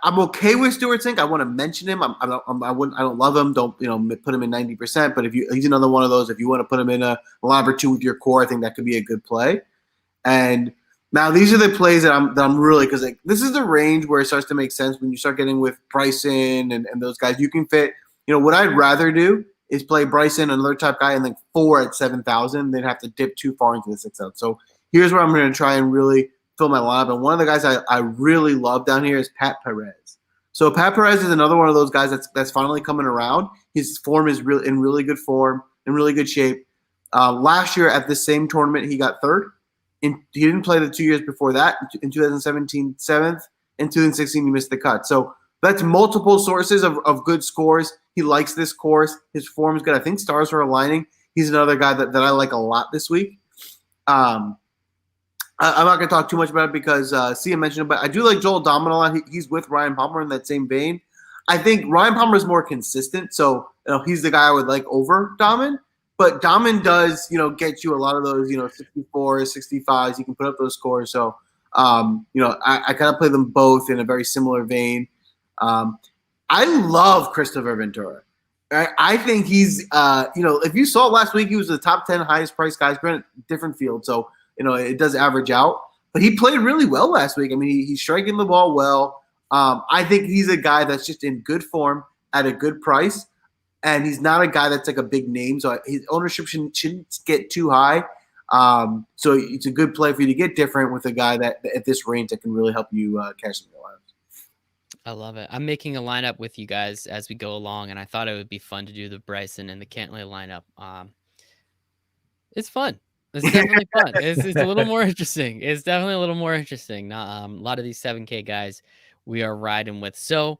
[SPEAKER 3] I'm okay with Stuart Sink. I want to mention him. I don't love him. Don't put him in 90%. But he's another one of those. If you want to put him in a lineup or two with your core, I think that could be a good play. And now these are the plays that I'm really, because this is the range where it starts to make sense when you start getting with Bryson and those guys. You can fit. What I'd rather do is play Bryson, another type guy, and 4 at 7,000. They'd have to dip too far into the 6,000. So here's where I'm going to try and really fill my lineup. And one of the guys I really love down here is Pap Perez. So Pap Perez is another one of those guys that's finally coming around. His form is in really good form, in really good shape. Last year at the same tournament, he got third. He didn't play the 2 years before that. In 2017, seventh. In 2016, he missed the cut. So that's multiple sources of good scores. He likes this course. His form is good. I think stars are aligning. He's another guy that I like a lot this week. I'm not going to talk too much about it because Sia mentioned it, but I do like Joel Dahmen a lot. He's with Ryan Palmer in that same vein. I think Ryan Palmer is more consistent, so he's the guy I would like over Dahmen. But Dahmen does, get you a lot of those, 64s, 65s. You can put up those scores. So, I kind of play them both in a very similar vein. I love Christopher Ventura. I think he's, if you saw last week, he was the top 10 highest priced guys, granted, different field. So, it does average out. But he played really well last week. I mean, he's striking the ball well. I think he's a guy that's just in good form at a good price. And he's not a guy that's like a big name. So his ownership shouldn't get too high. So it's a good play for you to get different with a guy that at this range that can really help you cash in your lives.
[SPEAKER 1] I love it. I'm making a lineup with you guys as we go along, and I thought it would be fun to do the Bryson and the Cantlay lineup. It's fun. It's definitely fun. It's a little more interesting. It's definitely a little more interesting. Not a lot of these 7K guys we are riding with. So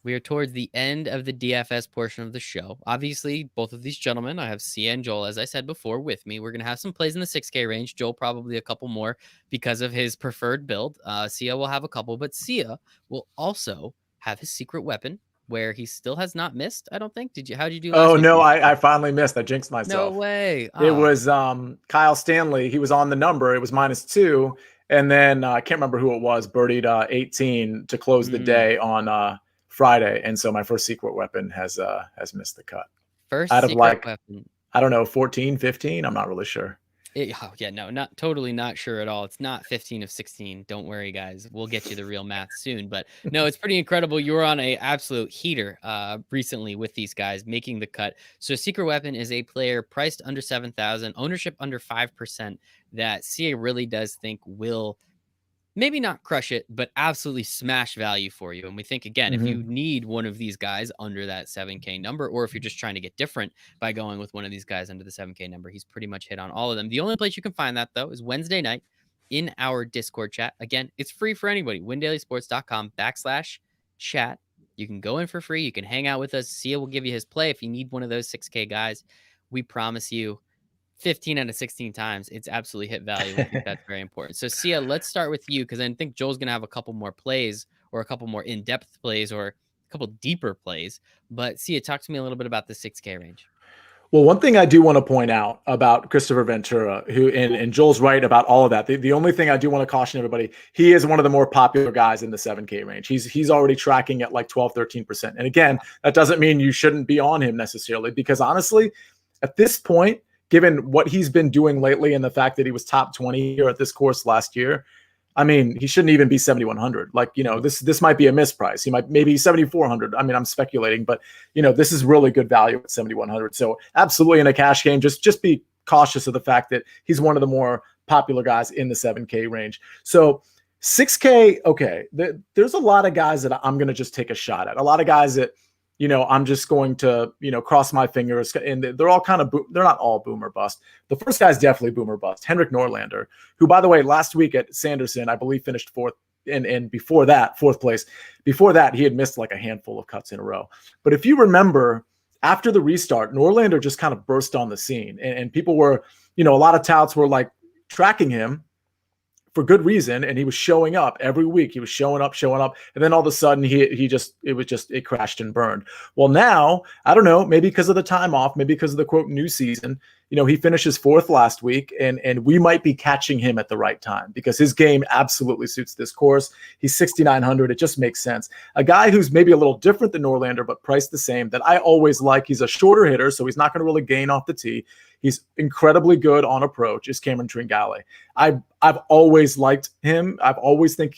[SPEAKER 1] we are towards the end of the DFS portion of the show. Obviously, both of these gentlemen, I have Sia and Joel, as I said before, with me. We're going to have some plays in the 6K range. Joel probably a couple more because of his preferred build. Sia will have a couple, but Sia will also have his secret weapon where he still has not missed, I don't think. How did you do last week?
[SPEAKER 2] No, I finally missed. I jinxed myself.
[SPEAKER 1] No way.
[SPEAKER 2] It was Kyle Stanley. He was on the number. It was -2. And then I can't remember who it was, birdied 18 to close the day on Friday, and so my first secret weapon has missed the cut.
[SPEAKER 1] First
[SPEAKER 2] out of
[SPEAKER 1] secret weapon.
[SPEAKER 2] I don't know, 14, 15. I'm not really sure.
[SPEAKER 1] Not totally not sure at all. It's not 15 of 16. Don't worry, guys. We'll get you the real math soon. But no, it's pretty incredible. You were on a absolute heater recently with these guys making the cut. So secret weapon is a player priced under 7,000, ownership under 5% that CA really does think will maybe not crush it, but absolutely smash value for you. And we think, again, if you need one of these guys under that 7K number, or if you're just trying to get different by going with one of these guys under the 7K number, he's pretty much hit on all of them. The only place you can find that, though, is Wednesday night in our Discord chat. Again, it's free for anybody. WinDailySports.com/chat. You can go in for free. You can hang out with us. Sia will give you his play if you need one of those 6K guys. We promise you 15 out of 16 times, it's absolutely hit value. I think that's very important. So, Sia, let's start with you because I think Joel's going to have a couple more plays or a couple more in-depth plays or a couple deeper plays. But, Sia, talk to me a little bit about the 6K range.
[SPEAKER 2] Well, one thing I do want to point out about Christopher Ventura, and Joel's right about all of that. The only thing I do want to caution everybody, he is one of the more popular guys in the 7K range. He's already tracking at like 12, 13%. And again, that doesn't mean you shouldn't be on him necessarily because honestly, at this point, given what he's been doing lately and the fact that he was top 20 here at this course last year, I mean, he shouldn't even be 7,100. Like, this might be a misprice. He might maybe 7,400. I mean, I'm speculating, but this is really good value at 7,100. So absolutely in a cash game, just be cautious of the fact that he's one of the more popular guys in the 7K range. So 6K, okay, there's a lot of guys that I'm going to just take a shot at. A lot of guys that, I'm just going to, cross my fingers, and they're all they're not all boom or bust. The first guy's definitely boom or bust. Henrik Norlander, who, by the way, last week at Sanderson, I believe finished fourth, and before that, fourth place. Before that, he had missed like a handful of cuts in a row. But if you remember, after the restart, Norlander just kind of burst on the scene, and people were, a lot of touts were like tracking him for good reason, and he was showing up every week. He was showing up, and then all of a sudden it crashed and burned. Well, now I don't know, maybe because of the time off, maybe because of the quote new season, he finishes fourth last week, and we might be catching him at the right time because his game absolutely suits this course. He's 6,900. It just makes sense. A guy who's maybe a little different than Norlander, but priced the same, that I always like. He's a shorter hitter, so he's not going to really gain off the tee. He's incredibly good on approach. Is Cameron Tringale. I've always liked him. I always think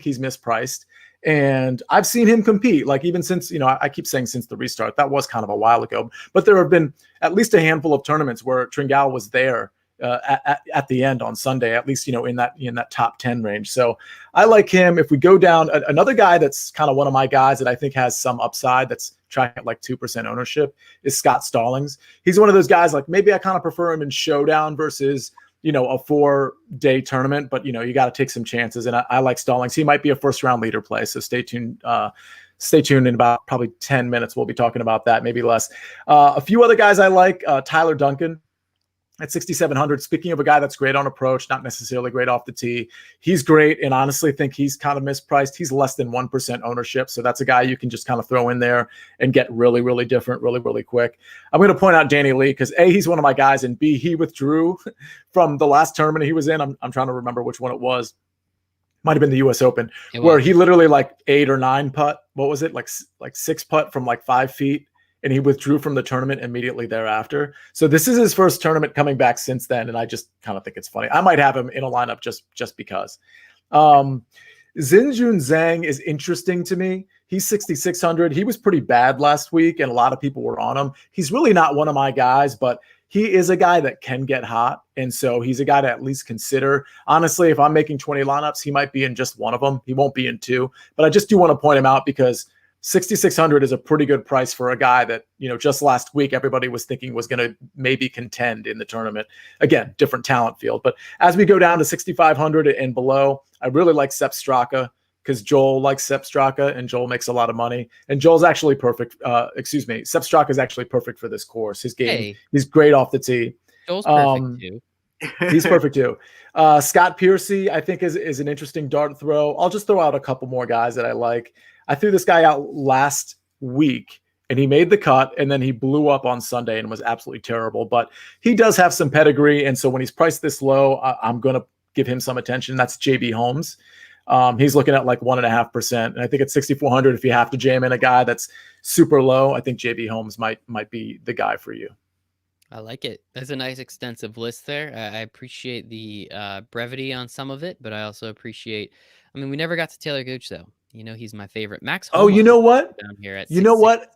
[SPEAKER 2] he's mispriced. And I've seen him compete, like even since, I keep saying since the restart, that was kind of a while ago, but there have been at least a handful of tournaments where Tringale was there at the end on Sunday, at least, in that top 10 range. So I like him. If we go down, another guy that's kind of one of my guys that I think has some upside, that's tracking at like 2% ownership, is Scott Stallings. He's one of those guys, like maybe I kind of prefer him in Showdown versus, a 4-day tournament, but you got to take some chances. And I like Stallings. He might be a first round leader play. So stay tuned. Stay tuned. In about probably 10 minutes, we'll be talking about that, maybe less. A few other guys I like, Tyler Duncan at 6,700. Speaking of a guy that's great on approach, not necessarily great off the tee, he's great, and honestly think he's kind of mispriced. He's less than 1% ownership, so that's a guy you can just kind of throw in there and get really, really different really, really quick. I'm going to point out Danny Lee because A, he's one of my guys, and B, he withdrew from the last tournament he was in. I'm trying to remember which one it was. Might have been the U.S. Open, where he literally like 8 or 9 putt. What was it? Like 6 putt from like 5 feet. And he withdrew from the tournament immediately thereafter. So this is his first tournament coming back since then, and I just kind of think it's funny. I might have him in a lineup just because. Xinjin Zhang is interesting to me. He's 6,600. He was pretty bad last week, and a lot of people were on him. He's really not one of my guys, but he is a guy that can get hot, and so he's a guy to at least consider. Honestly, if I'm making 20 lineups, he might be in just one of them. He won't be in 2, but I just do want to point him out because 6,600 is a pretty good price for a guy that, just last week, everybody was thinking was going to maybe contend in the tournament. Again, different talent field. But as we go down to 6,500 and below, I really like Sepp Straka because Joel likes Sepp Straka and Joel makes a lot of money. And Joel's actually perfect. Sepp Straka is actually perfect for this course. His game, he's great off the tee.
[SPEAKER 1] Joel's perfect too.
[SPEAKER 2] He's perfect too. Scott Piercy, I think, is an interesting dart throw. I'll just throw out a couple more guys that I like. I threw this guy out last week, and he made the cut, and then he blew up on Sunday and was absolutely terrible. But he does have some pedigree, and so when he's priced this low, I'm going to give him some attention. That's JB Holmes. He's looking at like 1.5%, and I think at 6,400, if you have to jam in a guy that's super low, I think JB Holmes might be the guy for you.
[SPEAKER 1] I like it. That's a nice extensive list there. I appreciate the brevity on some of it, but I also appreciate. I mean, we never got to Taylor Gooch though. He's my favorite. Max.
[SPEAKER 2] Homo,
[SPEAKER 1] you
[SPEAKER 2] know what?
[SPEAKER 1] Down here at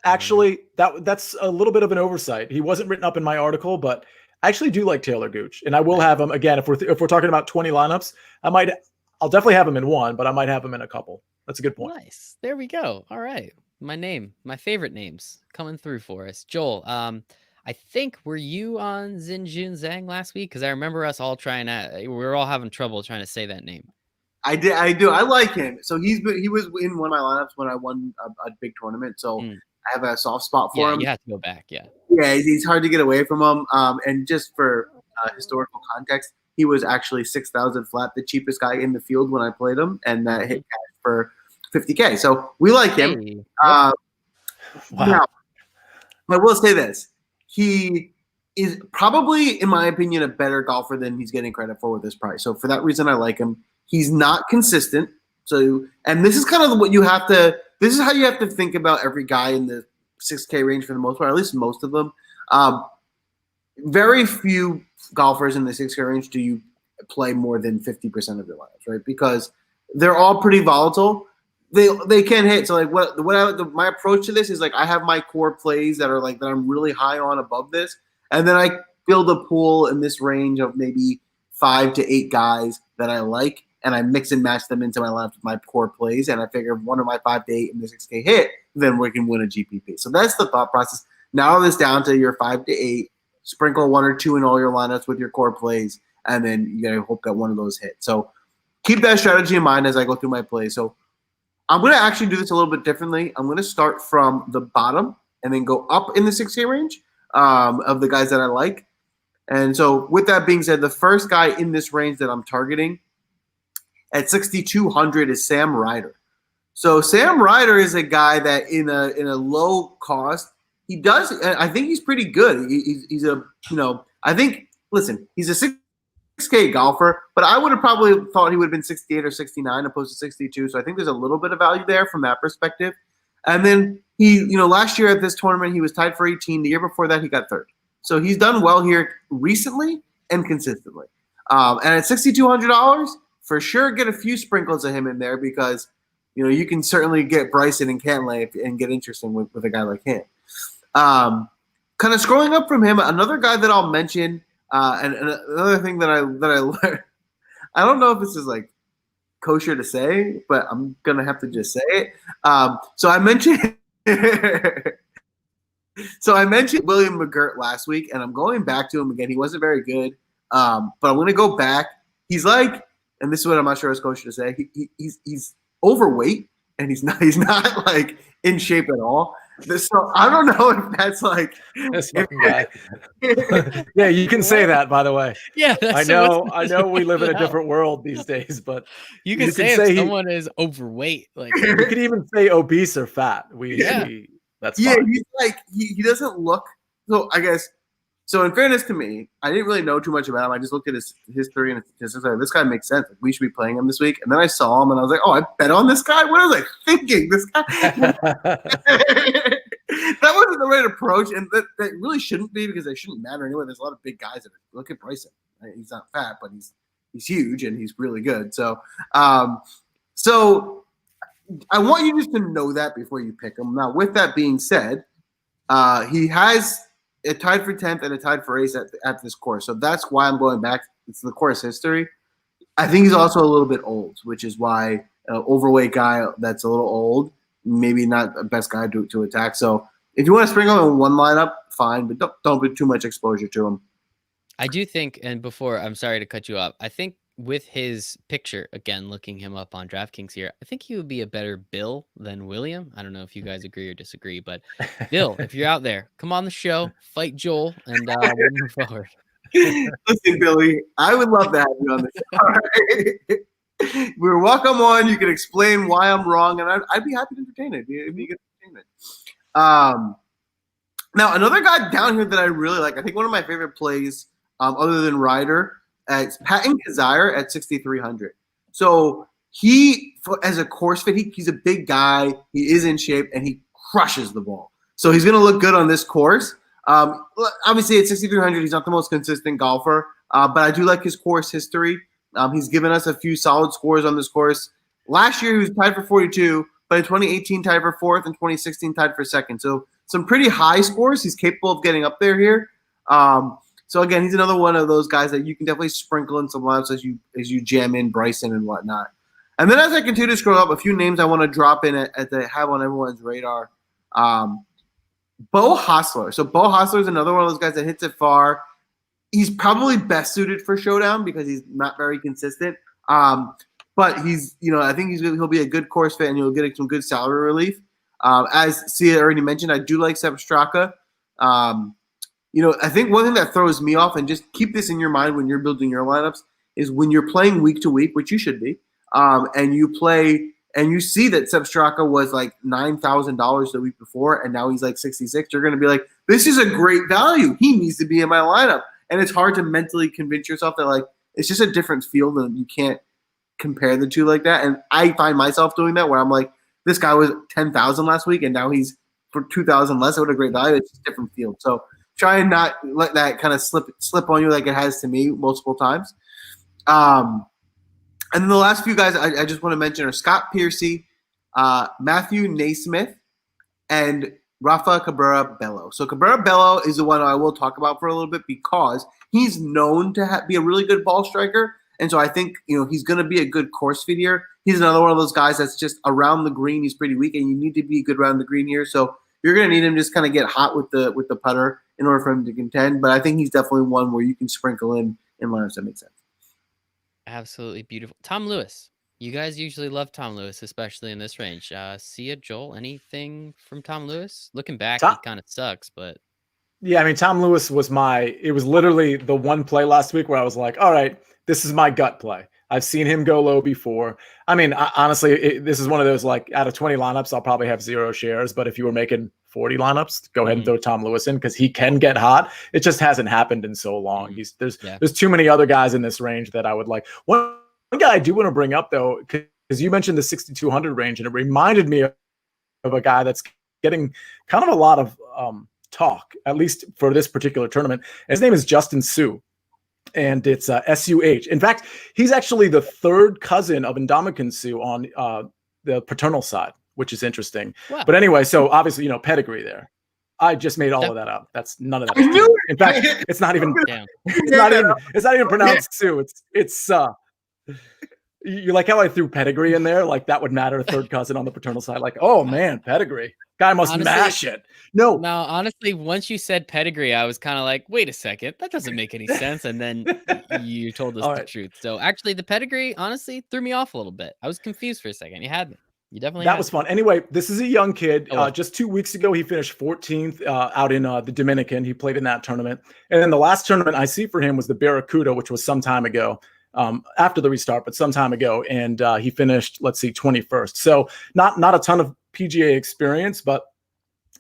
[SPEAKER 2] Actually, that's a little bit of an oversight. He wasn't written up in my article, but I actually do like Taylor Gooch, and I will have him again if we're talking about 20 lineups. I'll definitely have him in one, but I might have him in a couple. That's a good point.
[SPEAKER 1] Nice. There we go. All right, my favorite names coming through for us. Joel. I think, were you on Xinjin Zhang last week? Because I remember us all we were all having trouble trying to say that name.
[SPEAKER 3] I do. I like him. So he was in one of my lineups when I won a big tournament. So I have a soft spot for him.
[SPEAKER 1] You have to go back. Yeah,
[SPEAKER 3] he's hard to get away from him. And just for historical context, he was actually 6,000 flat, the cheapest guy in the field when I played him, and that hit cash for $50K. So we like him.
[SPEAKER 2] Wow.
[SPEAKER 3] Now, I will say this. He is probably, in my opinion, a better golfer than he's getting credit for with this price. So for that reason, I like him. He's not consistent. So, and this is kind of what you have to. This is how you have to think about every guy in the 6K range for the most part, at least most of them. Very few golfers in the 6K range do you play more than 50% of your lineups, right? Because they're all pretty volatile. They can hit. So like my approach to this is like I have my core plays that I'm really high on above this, and then I build a pool in this range of maybe 5 to 8 guys that I like, and I mix and match them into my lineup with my core plays, and I figure if one of my 5 to 8 in the 6K hit, then we can win a GPP. So that's the thought process. Narrow this down to your 5 to 8, sprinkle 1 or 2 in all your lineups with your core plays, and then you gotta hope that one of those hit. So keep that strategy in mind as I go through my plays. So I'm going to actually do this a little bit differently. I'm going to start from the bottom and then go up in the 6K range of the guys that I like. And so with that being said, the first guy in this range that I'm targeting at 6,200 is Sam Ryder. So Sam Ryder is a guy that in a low cost, I think he's pretty good. He's a he's a 6K golfer, but I would have probably thought he would have been 68 or 69 opposed to 62. So I think there's a little bit of value there from that perspective. And then he, last year at this tournament, he was tied for 18. The year before that, he got third. So he's done well here recently and consistently. And at $6,200, for sure, get a few sprinkles of him in there because, you can certainly get Bryson and Cantlay and get interesting with a guy like him. Kind of scrolling up from him, another guy that I'll mention And another thing that I learned, I don't know if this is like kosher to say, but I'm gonna have to just say it. So I mentioned William Mcgirt last week, and I'm going back to him again. He wasn't very good, but I'm gonna go back. He's like, and this is what I'm not sure is kosher to say. He's overweight, and he's not like in shape at all. So I don't know if that's like
[SPEAKER 2] this guy. Yeah, you can say that, by the way.
[SPEAKER 1] Yeah,
[SPEAKER 2] I know we live in a different world these days, but
[SPEAKER 1] you can say if someone is overweight, like
[SPEAKER 2] you could even say obese or fat. That's fine.
[SPEAKER 3] He's like he doesn't look. So I guess so. In fairness to me, I didn't really know too much about him. I just looked at his history and his statistics. Like, this guy makes sense. Like, we should be playing him this week. And then I saw him and I was like, oh, I bet on this guy. What was I thinking? This guy. That wasn't the right approach, and that really shouldn't be, because they shouldn't matter anyway. There's a lot of big guys in it. Look at Bryson. Right? He's not fat, but he's huge and he's really good. So, so I want you just to know that before you pick him. Now, with that being said, he has a tied for 10th and a tied for 8th at this course. So that's why I'm going back. It's the course history. I think he's also a little bit old, which is why an overweight guy that's a little old, maybe not the best guy to attack. So if you want to sprinkle him in one lineup, fine, but don't put too much exposure to him.
[SPEAKER 1] I do think, and before, I'm sorry to cut you off, I think with his picture, again, looking him up on DraftKings here, I think he would be a better Bill than William. I don't know if you guys agree or disagree, but Bill, if you're out there, come on the show, fight Joel, and we'll move forward.
[SPEAKER 3] Listen, Billy, I would love to have you on the show. All right? We're welcome on. You can explain why I'm wrong, and I'd be happy to entertain it. It'd be a good entertainment. Now, another guy down here that I really like, I think one of my favorite plays, other than Ryder, it's Patton Cazire at 6,300. So he, as a course fit, he's a big guy. He is in shape, and he crushes the ball. So he's going to look good on this course. Obviously, at 6,300, he's not the most consistent golfer, but I do like his course history. He's given us a few solid scores on this course. Last year, he was tied for 42, but in 2018, tied for 4th, and 2016, tied for 2nd. So some pretty high scores. He's capable of getting up there here. So again, he's another one of those guys that you can definitely sprinkle in some lineups as you jam in Bryson and whatnot. And then as I continue to scroll up, a few names I want to drop in at the have on everyone's radar. Beau Hustler. So Beau Hustler is another one of those guys that hits it far. He's probably best suited for Showdown because he's not very consistent. But he's, I think he'll be a good course fit and he'll get some good salary relief. As Sia already mentioned, I do like Sepp Straka. I think one thing that throws me off, and just keep this in your mind when you're building your lineups, is when you're playing week to week, which you should be, and you play and you see that Sepp Straka was like $9,000 the week before, and now he's like 66. You're going to be like, this is a great value. He needs to be in my lineup. And it's hard to mentally convince yourself that like it's just a different field and you can't compare the two like that. And I find myself doing that where I'm like, this guy was 10,000 last week, and now he's for 2,000 less. What a great value. It's a different field. So try and not let that kind of slip on you like it has to me multiple times. And then the last few guys I just want to mention are Scott Piercy, Matthew Naismith, and Rafa Cabrera Bello. So Cabrera Bello is the one I will talk about for a little bit because he's known to be a really good ball striker. And so I think, he's going to be a good course fit here. He's another one of those guys that's just around the green. He's pretty weak, and you need to be good around the green here. So you're going to need him just kind of get hot with the putter in order for him to contend. But I think he's definitely one where you can sprinkle in lineups that make sense.
[SPEAKER 1] Absolutely beautiful. Tom Lewis. You guys usually love Tom Lewis, especially in this range. Sia, Joel, anything from Tom Lewis? Looking back, he kind of sucks, but.
[SPEAKER 2] Yeah, I mean, Tom Lewis was it was literally the one play last week where I was like, all right, this is my gut play. I've seen him go low before. I mean, honestly, this is one of those, like, out of 20 lineups, I'll probably have 0 shares. But if you were making 40 lineups, go ahead and throw Tom Lewis in because he can get hot. It just hasn't happened in so long. There's too many other guys in this range that I would like. One guy I do want to bring up, though, because you mentioned the 6,200 range, and it reminded me of a guy that's getting kind of a lot of talk, at least for this particular tournament. His name is Justin Suh. And it's S-U-H. In fact, he's actually the third cousin of Ndamukong Suh on the paternal side, which is interesting. Wow. But anyway, so obviously, pedigree there. I just made all of that up. That's none of that.
[SPEAKER 3] I knew
[SPEAKER 2] In fact, it's not even.
[SPEAKER 1] Damn.
[SPEAKER 2] It's not even pronounced Sue. It's. You like how I threw pedigree in there? Like that would matter. A third cousin on the paternal side. Like, oh man, pedigree. Guy must mash it. No,
[SPEAKER 1] honestly, once you said pedigree, I was kind of like, wait a second, that doesn't make any sense. And then you told us the truth. So actually, the pedigree honestly threw me off a little bit. I was confused for a second. You had me. You definitely.
[SPEAKER 2] That was fun. Anyway, this is a young kid.
[SPEAKER 1] Oh.
[SPEAKER 2] Just 2 weeks ago, he finished 14th out in the Dominican. He played in that tournament. And then the last tournament I see for him was the Barracuda, which was some time ago. After the restart, but some time ago, and he finished, let's see, 21st. So not a ton of PGA experience, but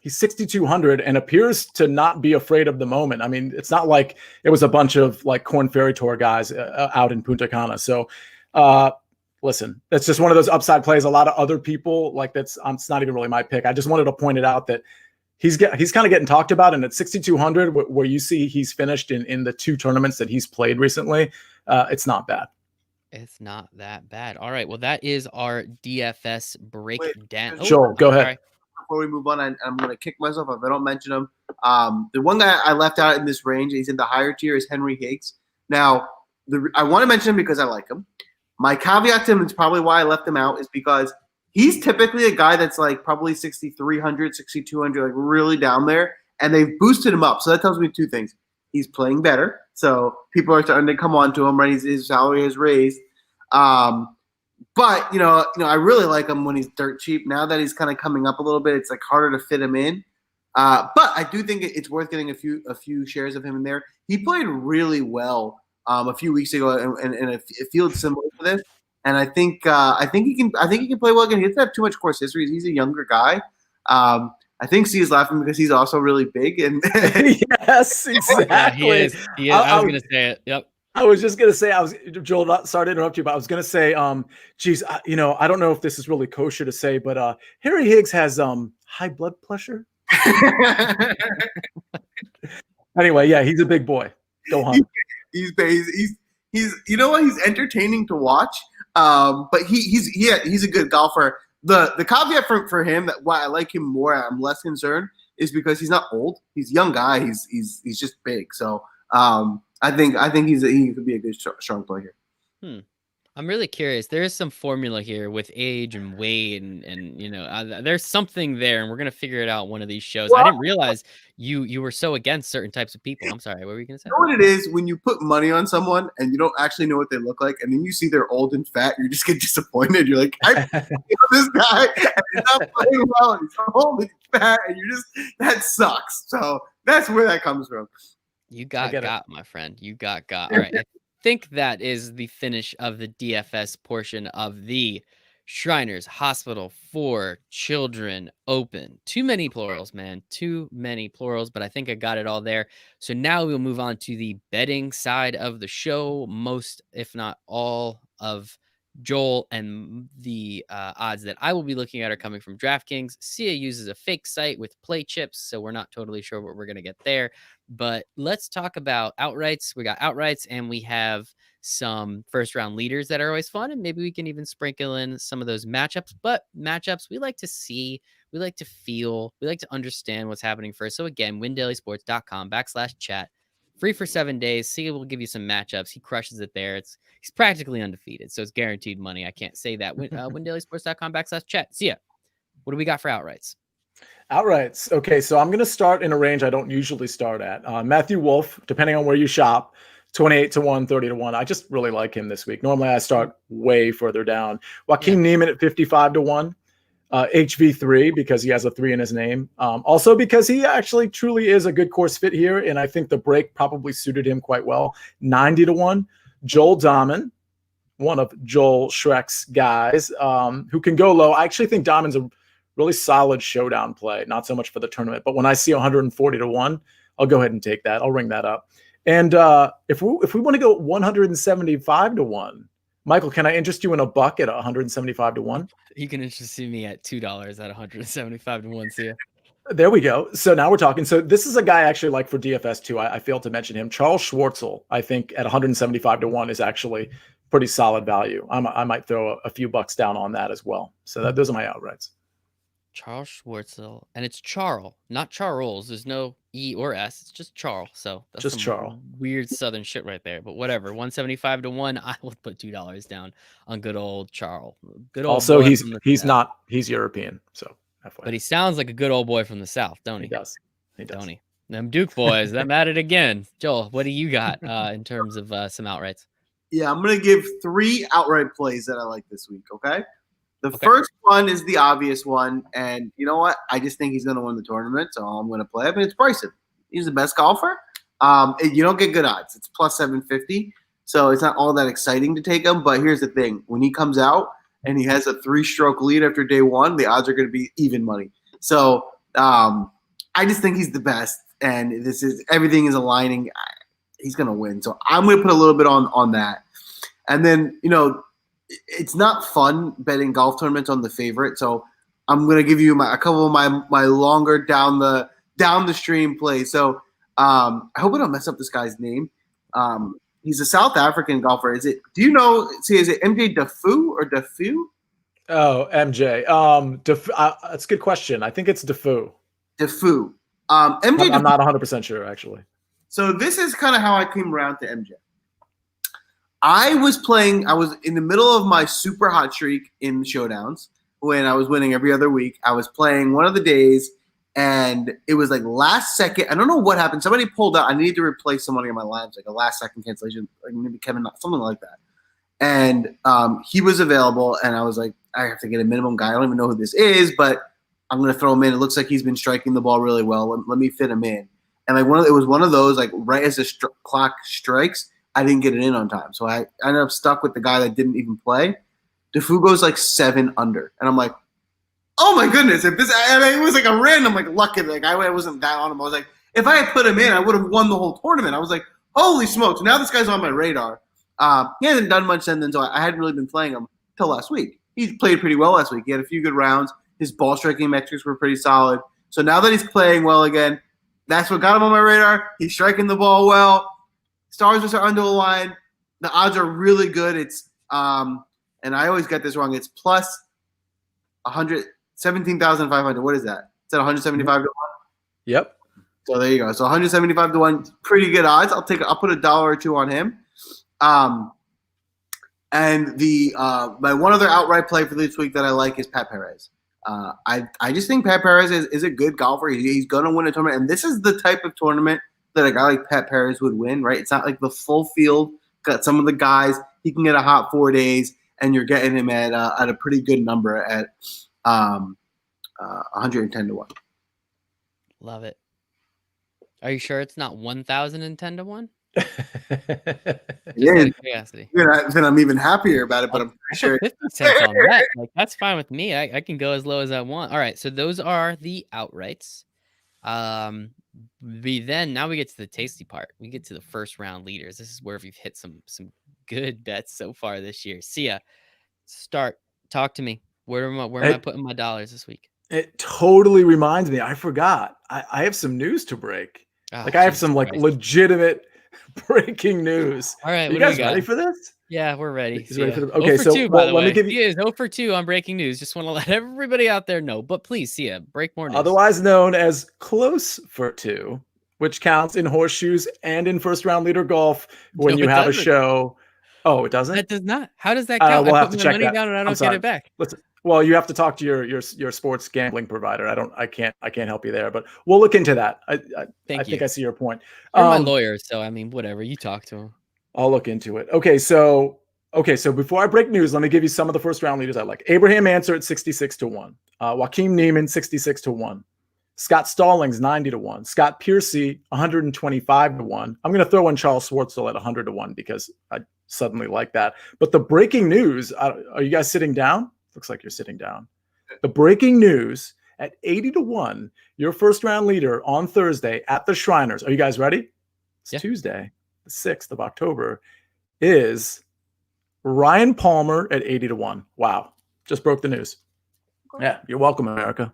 [SPEAKER 2] he's 6,200 and appears to not be afraid of the moment. I mean, it's not like it was a bunch of like Corn Ferry Tour guys out in Punta Cana. So listen, that's just one of those upside plays. A lot of other people like it's not even really my pick. I just wanted to point it out that he's kind of getting talked about, and at 6,200, where you see he's finished in the 2 tournaments that he's played recently, it's not bad.
[SPEAKER 1] It's not that bad. All right. Well, that is our DFS breakdown.
[SPEAKER 2] Joel, go ahead.
[SPEAKER 3] Sorry. Before we move on, I'm going to kick myself if I don't mention him. The one guy I left out in this range, he's in the higher tier, is Henrik Higgs. Now, I want to mention him because I like him. My caveat to him, it's probably why I left him out, is because he's typically a guy that's like probably 6,300, 6,200, like really down there, and they've boosted him up. So that tells me 2 things. He's playing better, so people are starting to come on to him, right? His salary is raised. But you know, I really like him when he's dirt cheap. Now that he's kind of coming up a little bit, it's like harder to fit him in. But I do think it's worth getting a few shares of him in there. He played really well a few weeks ago in a field similar to this, and I think he can play well again. He doesn't have too much course history. He's a younger guy. I think C is laughing because he's also really big. And
[SPEAKER 2] yes, exactly.
[SPEAKER 1] Yeah, he is. I was going to say it. Yep.
[SPEAKER 2] I was just going to say, Joel, sorry to interrupt you, but I was going to say, geez, I don't know if this is really kosher to say, but Harry Higgs has high blood pressure. Anyway, yeah, he's a big boy. Go on.
[SPEAKER 3] He's you know what? He's entertaining to watch. But he's a good golfer. The caveat for him that why I like him more, I'm less concerned, is because he's not old. He's a young guy. He's just big. So I think he could be a good strong player here.
[SPEAKER 1] I'm really curious. There is some formula here with age and weight, and you know, there's something there, and we're gonna figure it out one of these shows. Well, I didn't realize you were so against certain types of people. I'm sorry. What were you gonna say?
[SPEAKER 3] You know what it is when you put money on someone and you don't actually know what they look like, and then you see they're old and fat, you just get disappointed. You're like, I know this guy, and he's not playing well, and he's old and fat, and that sucks. So that's where that comes from.
[SPEAKER 1] You got, my friend. You got. All right. I think that is the finish of the DFS portion of the Shriners Hospital for Children Open. Too many plurals, man. Too many plurals, but I think I got it all there. So now we'll move on to the betting side of the show. Most, if not all, of Joel and the odds that I will be looking at are coming from DraftKings. Sia uses a fake site with play chips, so we're not totally sure what we're going to get there. But let's talk about outrights. We got outrights, and we have some first round leaders that are always fun, and maybe we can even sprinkle in some of those matchups. But matchups we like to see, we like to feel, we like to understand what's happening first. So again, windailysports.com/chat. Free for 7 days. Sia will give you some matchups. He crushes it there. He's practically undefeated, so it's guaranteed money. I can't say that. windailysports.com/chat. Sia, what do we got for outrights?
[SPEAKER 2] Outrights. Okay, so I'm going to start in a range I don't usually start at. Matthew Wolff, depending on where you shop, 28-1, 30-1. I just really like him this week. Normally I start way further down. Joaquin Neiman at 55-1. HV3 because he has a 3 in his name. Also because he actually truly is a good course fit here, and I think the break probably suited him quite well. 90-1. Joel Dahman, one of Joel Schreck's guys, who can go low. I actually think Dahman's a really solid showdown play, not so much for the tournament. But when I see 140-1, I'll go ahead and take that. I'll ring that up. And if we want to go 175-1, Michael, can I interest you in a buck at 175-1?
[SPEAKER 1] You can interest me at $2 at 175-1. See ya.
[SPEAKER 2] There we go. So now we're talking. So this is a guy I actually like for DFS too. I failed to mention him. Charles Schwartzel, I think at 175-1 is actually pretty solid value. I might throw a few bucks down on that as well. So those are my outrights.
[SPEAKER 1] Charles Schwartzel, and it's Charles, not Charles. There's no E or S. It's just Charles. So that's
[SPEAKER 2] Just
[SPEAKER 1] some
[SPEAKER 2] Charles.
[SPEAKER 1] weird Southern shit right there. But whatever. 175 to 1. I will put $2 down on good old Charles. Good old
[SPEAKER 2] Also,
[SPEAKER 1] boy from the
[SPEAKER 2] he's
[SPEAKER 1] South.
[SPEAKER 2] not. He's European. So,
[SPEAKER 1] but he sounds like a good old boy from the South, don't he?
[SPEAKER 2] He does. He does.
[SPEAKER 1] Don't he? Them Duke boys. Them at it again. Joel, what do you got in terms of some outrights?
[SPEAKER 3] Yeah, I'm gonna give 3 outright plays that I like this week. Okay. The first one is the obvious one, and you know what? I just think he's going to win the tournament, so I'm going to play him. And it's Bryson. He's the best golfer. You don't get good odds. It's plus 750, so it's not all that exciting to take him. But here's the thing: when he comes out and he has a 3-stroke lead after day 1, the odds are going to be even money. So I just think he's the best, and everything is aligning. He's going to win. So I'm going to put a little bit on that, and then it's not fun betting golf tournaments on the favorite, so I'm gonna give you a couple of my longer down the stream plays. So I hope I don't mess up this guy's name. He's a South African golfer. Is it MJ Defoe or Defoe?
[SPEAKER 2] Oh, MJ. That's a good question. I think it's Defoe.
[SPEAKER 3] Defoe.
[SPEAKER 2] I'm not 100% sure actually.
[SPEAKER 3] So this is kind of how I came around to MJ. I was in the middle of my super hot streak in showdowns when I was winning every other week. I was playing one of the days, and it was like last second. I don't know what happened. Somebody pulled out. I needed to replace somebody in my lineups, like a last second cancellation, like maybe Kevin, something like that. And he was available, and I was like, I have to get a minimum guy. I don't even know who this is, but I'm going to throw him in. It looks like he's been striking the ball really well. Let me fit him in. And like it was one of those, like right as the clock strikes, I didn't get it in on time. So I ended up stuck with the guy that didn't even play. Defoe goes like 7 under. And I'm like, oh my goodness. It was like a random luck. Like I wasn't that on him. I was like, if I had put him in, I would have won the whole tournament. I was like, holy smokes. Now this guy's on my radar. He hasn't done much then, so I hadn't really been playing him till last week. He played pretty well last week. He had a few good rounds. His ball striking metrics were pretty solid. So now that he's playing well again, that's what got him on my radar. He's striking the ball well. Stars are starting to align. The odds are really good. It's and I always get this wrong. It's plus 17,500. What is that? Is that 175 to 1?
[SPEAKER 2] Yep.
[SPEAKER 3] So there you go. So 175 to 1, pretty good odds. I'll put $1 or $2 on him. And the my one other outright play for this week that I like is Pap Perez. I just think Pap Perez is a good golfer. He's going to win a tournament, and this is the type of tournament that a guy like Pap Perez would win, right? It's not like the full field. Got some of the guys. He can get a hot 4 days, and you're getting him at a pretty good number at 110 to 1.
[SPEAKER 1] Love it. Are you sure it's not 1,010 to 1?
[SPEAKER 3] Yeah,
[SPEAKER 1] curiosity.
[SPEAKER 3] Then I'm even happier about it, but I'm pretty sure
[SPEAKER 1] 50 cents on that. That's fine with me. I can go as low as I want. All right, so those are the outrights. Now we get to the tasty part. We get to the first round leaders. This is where we've hit some good bets so far this year. Sia, talk to me. Where am I putting my dollars this week?
[SPEAKER 2] It totally reminds me. I forgot. I have some news to break. I have some legitimate breaking news.
[SPEAKER 1] All right,
[SPEAKER 2] are you guys ready for this?
[SPEAKER 1] Yeah, we're ready.
[SPEAKER 2] Okay, so
[SPEAKER 1] 2, by the way.
[SPEAKER 2] Let me give you.
[SPEAKER 1] Sia is 0 for 2 on breaking news. Just want to let everybody out there know. But please, Sia, break more news.
[SPEAKER 2] Otherwise known as close for 2, which counts in horseshoes and in first round leader golf when you have a show. Oh, it doesn't?
[SPEAKER 1] That does not. How does that count?
[SPEAKER 2] We'll
[SPEAKER 1] I
[SPEAKER 2] have
[SPEAKER 1] put
[SPEAKER 2] to
[SPEAKER 1] my
[SPEAKER 2] check
[SPEAKER 1] money
[SPEAKER 2] that.
[SPEAKER 1] down and I don't get it back.
[SPEAKER 2] Listen. Well, you have to talk to your sports gambling provider. I can't help you there, but we'll look into that. I think I see your point.
[SPEAKER 1] You're my lawyer, so I mean, whatever. You talk to him.
[SPEAKER 2] I'll look into it. Okay, so before I break news, let me give you some of the first round leaders I like. Abraham Answer at 66 to 1. Joaquin Neiman 66 to 1. Scott Stallings 90 to 1. Scott Piercy 125 to 1. I'm going to throw in Charles Schwartzel at 100 to 1 because I suddenly like that. But the breaking news, are you guys sitting down? Looks like you're sitting down. The breaking news at 80 to 1, your first round leader on Thursday at the Shriners. Are you guys ready? It's Tuesday, the 6th of October, is Ryan Palmer at 80 to 1. Wow. Just broke the news. Yeah. You're welcome, America.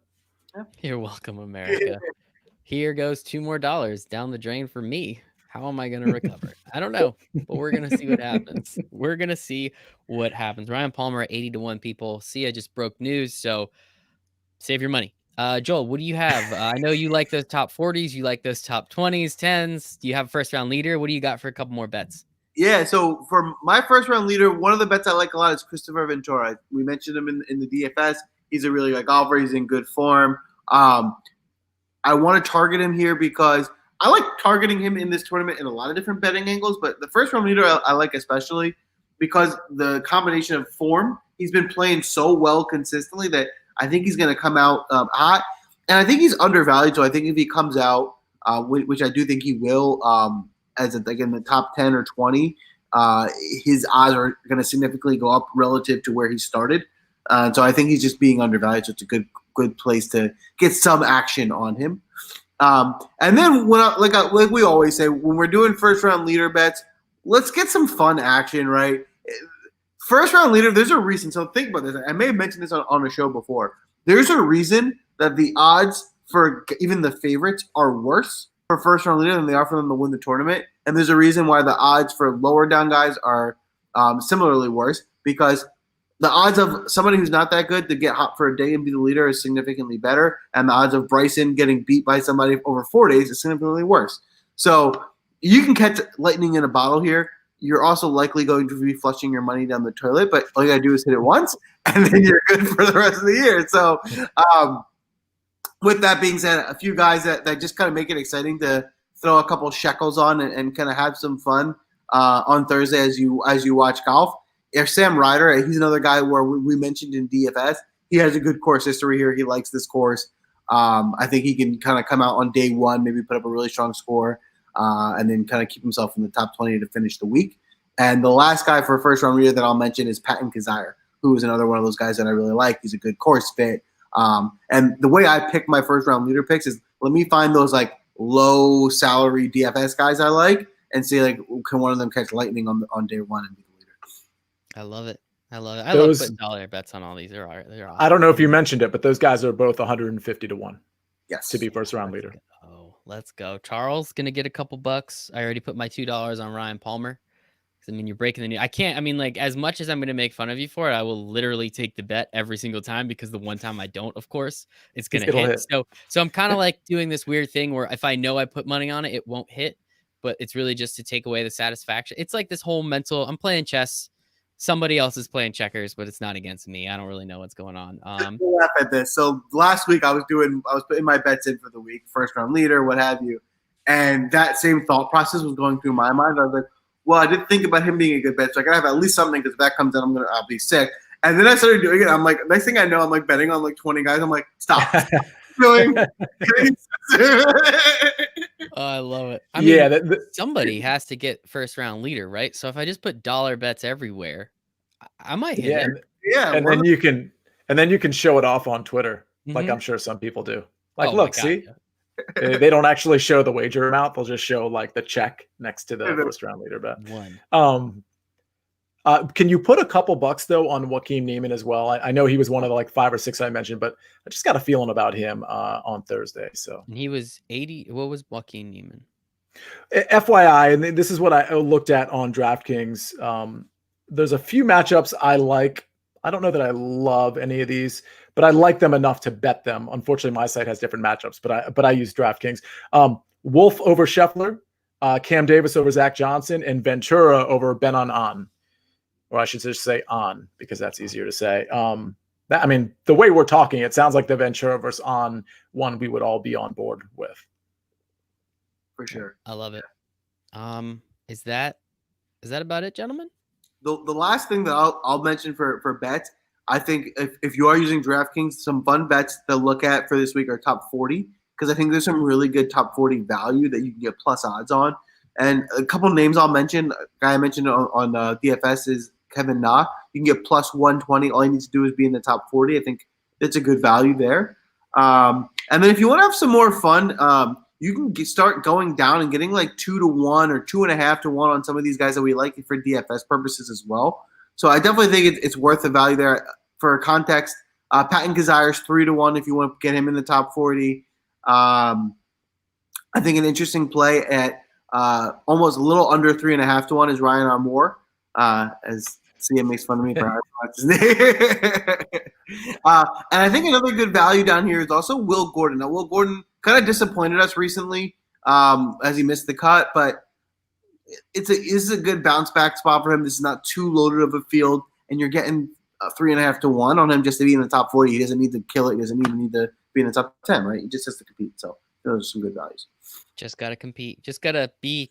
[SPEAKER 1] You're welcome, America. Here goes $2 more down the drain for me. How am I going to recover? I don't know, but we're going to see what happens. Ryan Palmer at 80 to 1, people. Sia just broke news. So Save your money. Joel, what do you have? I know you like those top 40s. You like those top 20s, 10s. Do you have a first round leader? What do you got for a couple more bets?
[SPEAKER 3] Yeah, so for my first round leader, one of the bets I like a lot is Christopher Ventura. We mentioned him in the DFS. He's a really good golfer. He's in good form. I want to target him here because I like targeting him in this tournament in a lot of different betting angles, but the first round leader I like especially because the combination of form, he's been playing so well consistently that I think he's going to come out hot. And I think he's undervalued, so I think if he comes out, which I do think he will, like in the top 10 or 20, his odds are going to significantly go up relative to where he started. So I think he's just being undervalued, so it's a good place to get some action on him. And then like we always say, when we're doing first round leader bets, let's get some fun action, right? First round leader, there's a reason. So think about this. I may have mentioned this on a show before. There's a reason that the odds for even the favorites are worse for first round leader than they are for them to win the tournament. And there's a reason why the odds for lower down guys are similarly worse, because the odds of somebody who's not that good to get hot for a day and be the leader is significantly better. And the odds of Bryson getting beat by somebody over 4 days is significantly worse. So you can catch lightning in a bottle here. You're also likely going to be flushing your money down the toilet, but all you gotta do is hit it once, and then you're good for the rest of the year. So with that being said, a few guys that just kind of make it exciting to throw a couple shekels on and kind of have some fun on Thursday as you watch golf. If Sam Ryder, he's another guy where we mentioned in DFS, he has a good course history here. He likes this course. I think he can kind of come out on day one, maybe put up a really strong score, and then kind of keep himself in the top 20 to finish the week. And the last guy for a first round leader that I'll mention is Patton Cazire, who is another one of those guys that I really like. He's a good course fit. And the way I pick my first round leader picks is let me find those like low salary DFS guys I like and see like can one of them catch lightning on day one and be the leader.
[SPEAKER 1] I love it. I love putting dollar bets on all these. They're awesome.
[SPEAKER 2] I don't know if you mentioned it, but those guys are both 150 to 1.
[SPEAKER 3] Yes.
[SPEAKER 2] To be first round leader.
[SPEAKER 1] Let's go. Charles gonna get a couple bucks. I already put my $2 on Ryan Palmer. I mean, you're breaking the news. I can't. I mean, like as much as I'm gonna make fun of you for it, I will literally take the bet every single time because the one time I don't, of course, it's gonna hit. So I'm kind of like doing this weird thing where if I know I put money on it, it won't hit. But it's really just to take away the satisfaction. It's like this whole mental. I'm playing chess. Somebody else is playing checkers, but it's not against me. I don't really know what's going on.
[SPEAKER 3] We'll laugh at this. So last week I was putting my bets in for the week, first round leader, what have you. And that same thought process was going through my mind. I was like, well, I didn't think about him being a good bet. So I gotta have at least something because if that comes in, I'll be sick. And then I started doing it. I'm like, next thing I know, I'm like betting on like 20 guys. I'm like, stop. Doing.
[SPEAKER 1] Oh, I love it. I mean, somebody has to get first round leader, right? So if I just put dollar bets everywhere, I might hit it.
[SPEAKER 3] Yeah,
[SPEAKER 2] and then you can show it off on Twitter, like I'm sure some people do. Like, look, see, they don't actually show the wager amount; they'll just show like the check next to the first round leader bet. Can you put a couple bucks though on Joaquin Niemann as well? I know he was one of the like 5 or 6 I mentioned, but I just got a feeling about him on Thursday. So
[SPEAKER 1] and he was 80. What was Joaquin Niemann?
[SPEAKER 2] FYI, and this is what I looked at on DraftKings. There's a few matchups I like. I don't know that I love any of these, but I like them enough to bet them. Unfortunately, my site has different matchups, but I use DraftKings. Wolf over Scheffler, Cam Davis over Zach Johnson, and Ventura over Ben on. Or I should just say on, because that's easier to say. I mean, the way we're talking, it sounds like the Ventura versus on one we would all be on board with.
[SPEAKER 3] For sure.
[SPEAKER 1] I love it. Is that about it, gentlemen?
[SPEAKER 3] The last thing that I'll mention for bets, I think if you are using DraftKings, some fun bets to look at for this week are top 40, because I think there's some really good top 40 value that you can get plus odds on. And a couple names I'll mention, a guy I mentioned on DFS is Kevin Na. You can get plus 120. All you need to do is be in the top 40. I think it's a good value there. And then if you want to have some more fun, you can start going down and getting like 2 to 1 or 2.5 to 1 on some of these guys that we like for DFS purposes as well. So I definitely think it's worth the value there. For context, Patton Cazire is 3 to 1 if you want to get him in the top 40. I think an interesting play at almost a little under 3.5 to 1 is Ryan Armour. As See, it makes fun of me for how and I think another good value down here is also Will Gordon. Now, Will Gordon kind of disappointed us recently as he missed the cut, but this is a good bounce back spot for him. This is not too loaded of a field, and you're getting 3.5 to 1 on him just to be in the top 40. He doesn't need to kill it. He doesn't even need to be in the top 10, right? He just has to compete. So those are some good values.
[SPEAKER 1] Just got to compete. Just got to be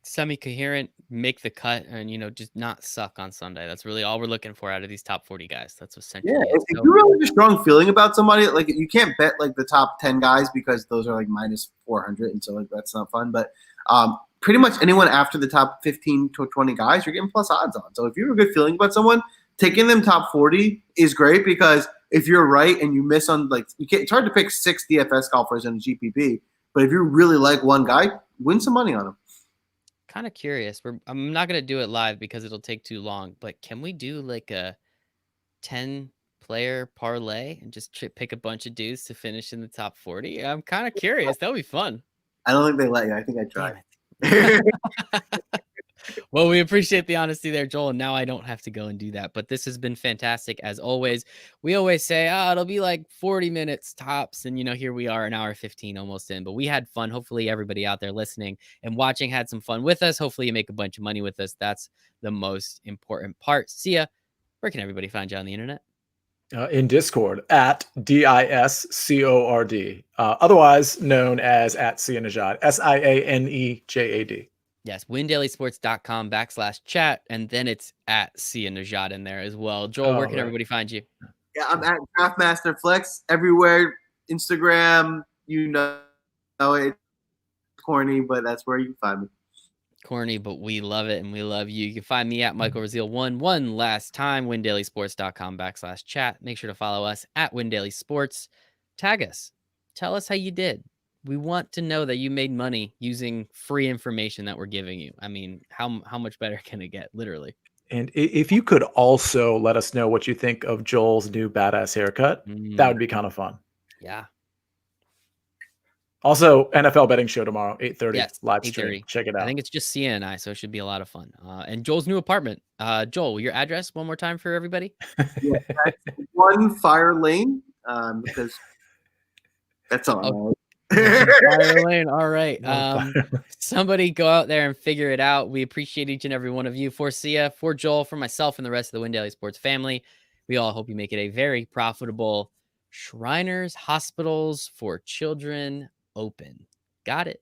[SPEAKER 1] semi-coherent, make the cut, and, just not suck on Sunday. That's really all we're looking for out of these top 40 guys. That's essentially
[SPEAKER 3] it. If you really have a strong feeling about somebody, like you can't bet like the top 10 guys because those are like minus 400, and so like that's not fun. But pretty much anyone after the top 15 to 20 guys, you're getting plus odds on. So if you have a good feeling about someone, taking them top 40 is great because if you're right and you miss on it's hard to pick 6 DFS golfers in a GPP, but if you really like one guy, win some money on him.
[SPEAKER 1] Kind of curious. I'm not going to do it live because it'll take too long, but can we do like a 10-player parlay and just pick a bunch of dudes to finish in the top 40? I'm kind of curious. That would be fun.
[SPEAKER 3] I don't think they let you. I think I tried.
[SPEAKER 1] Well, we appreciate the honesty there, Joel. And now I don't have to go and do that. But this has been fantastic as always. We always say, it'll be like 40 minutes tops. And, here we are, an hour 15 almost in. But we had fun. Hopefully everybody out there listening and watching had some fun with us. Hopefully you make a bunch of money with us. That's the most important part. Sia, where can everybody find you on the internet?
[SPEAKER 2] In Discord at DISCORD, otherwise known as at Cianejad, SIANEJAD.
[SPEAKER 1] Yes, windailysports.com/chat, and then it's at Cianejad in there as well. Joel, where can everybody find you?
[SPEAKER 3] Yeah, I'm at Craftmaster Flex everywhere. Instagram, it's corny, but that's where you can find me.
[SPEAKER 1] Corny, but we love it and we love you. You can find me at Michael Raziel one last time, windailysports.com/chat. Make sure to follow us at windailysports. Tag us. Tell us how you did. We want to know that you made money using free information that we're giving you. I mean, how much better can it get, literally?
[SPEAKER 2] And if you could also let us know what you think of Joel's new badass haircut, that would be kind of fun.
[SPEAKER 1] Yeah.
[SPEAKER 2] Also, NFL betting show tomorrow, 8:30, live
[SPEAKER 1] 8:30.
[SPEAKER 2] stream. Check it out.
[SPEAKER 1] I think it's just Sia and I, so it should be a lot of fun. And Joel's new apartment. Joel, your address one more time for everybody?
[SPEAKER 3] Yeah, that's 1 Fire Lane, because that's all I know.
[SPEAKER 1] Fire Lane. All right. Somebody go out there and figure it out. We appreciate each and every one of you. For Sia, for Joel, for myself, and the rest of the Win Daily Sports family, we all hope you make it a very profitable Shriners Hospitals for Children Open. Got it.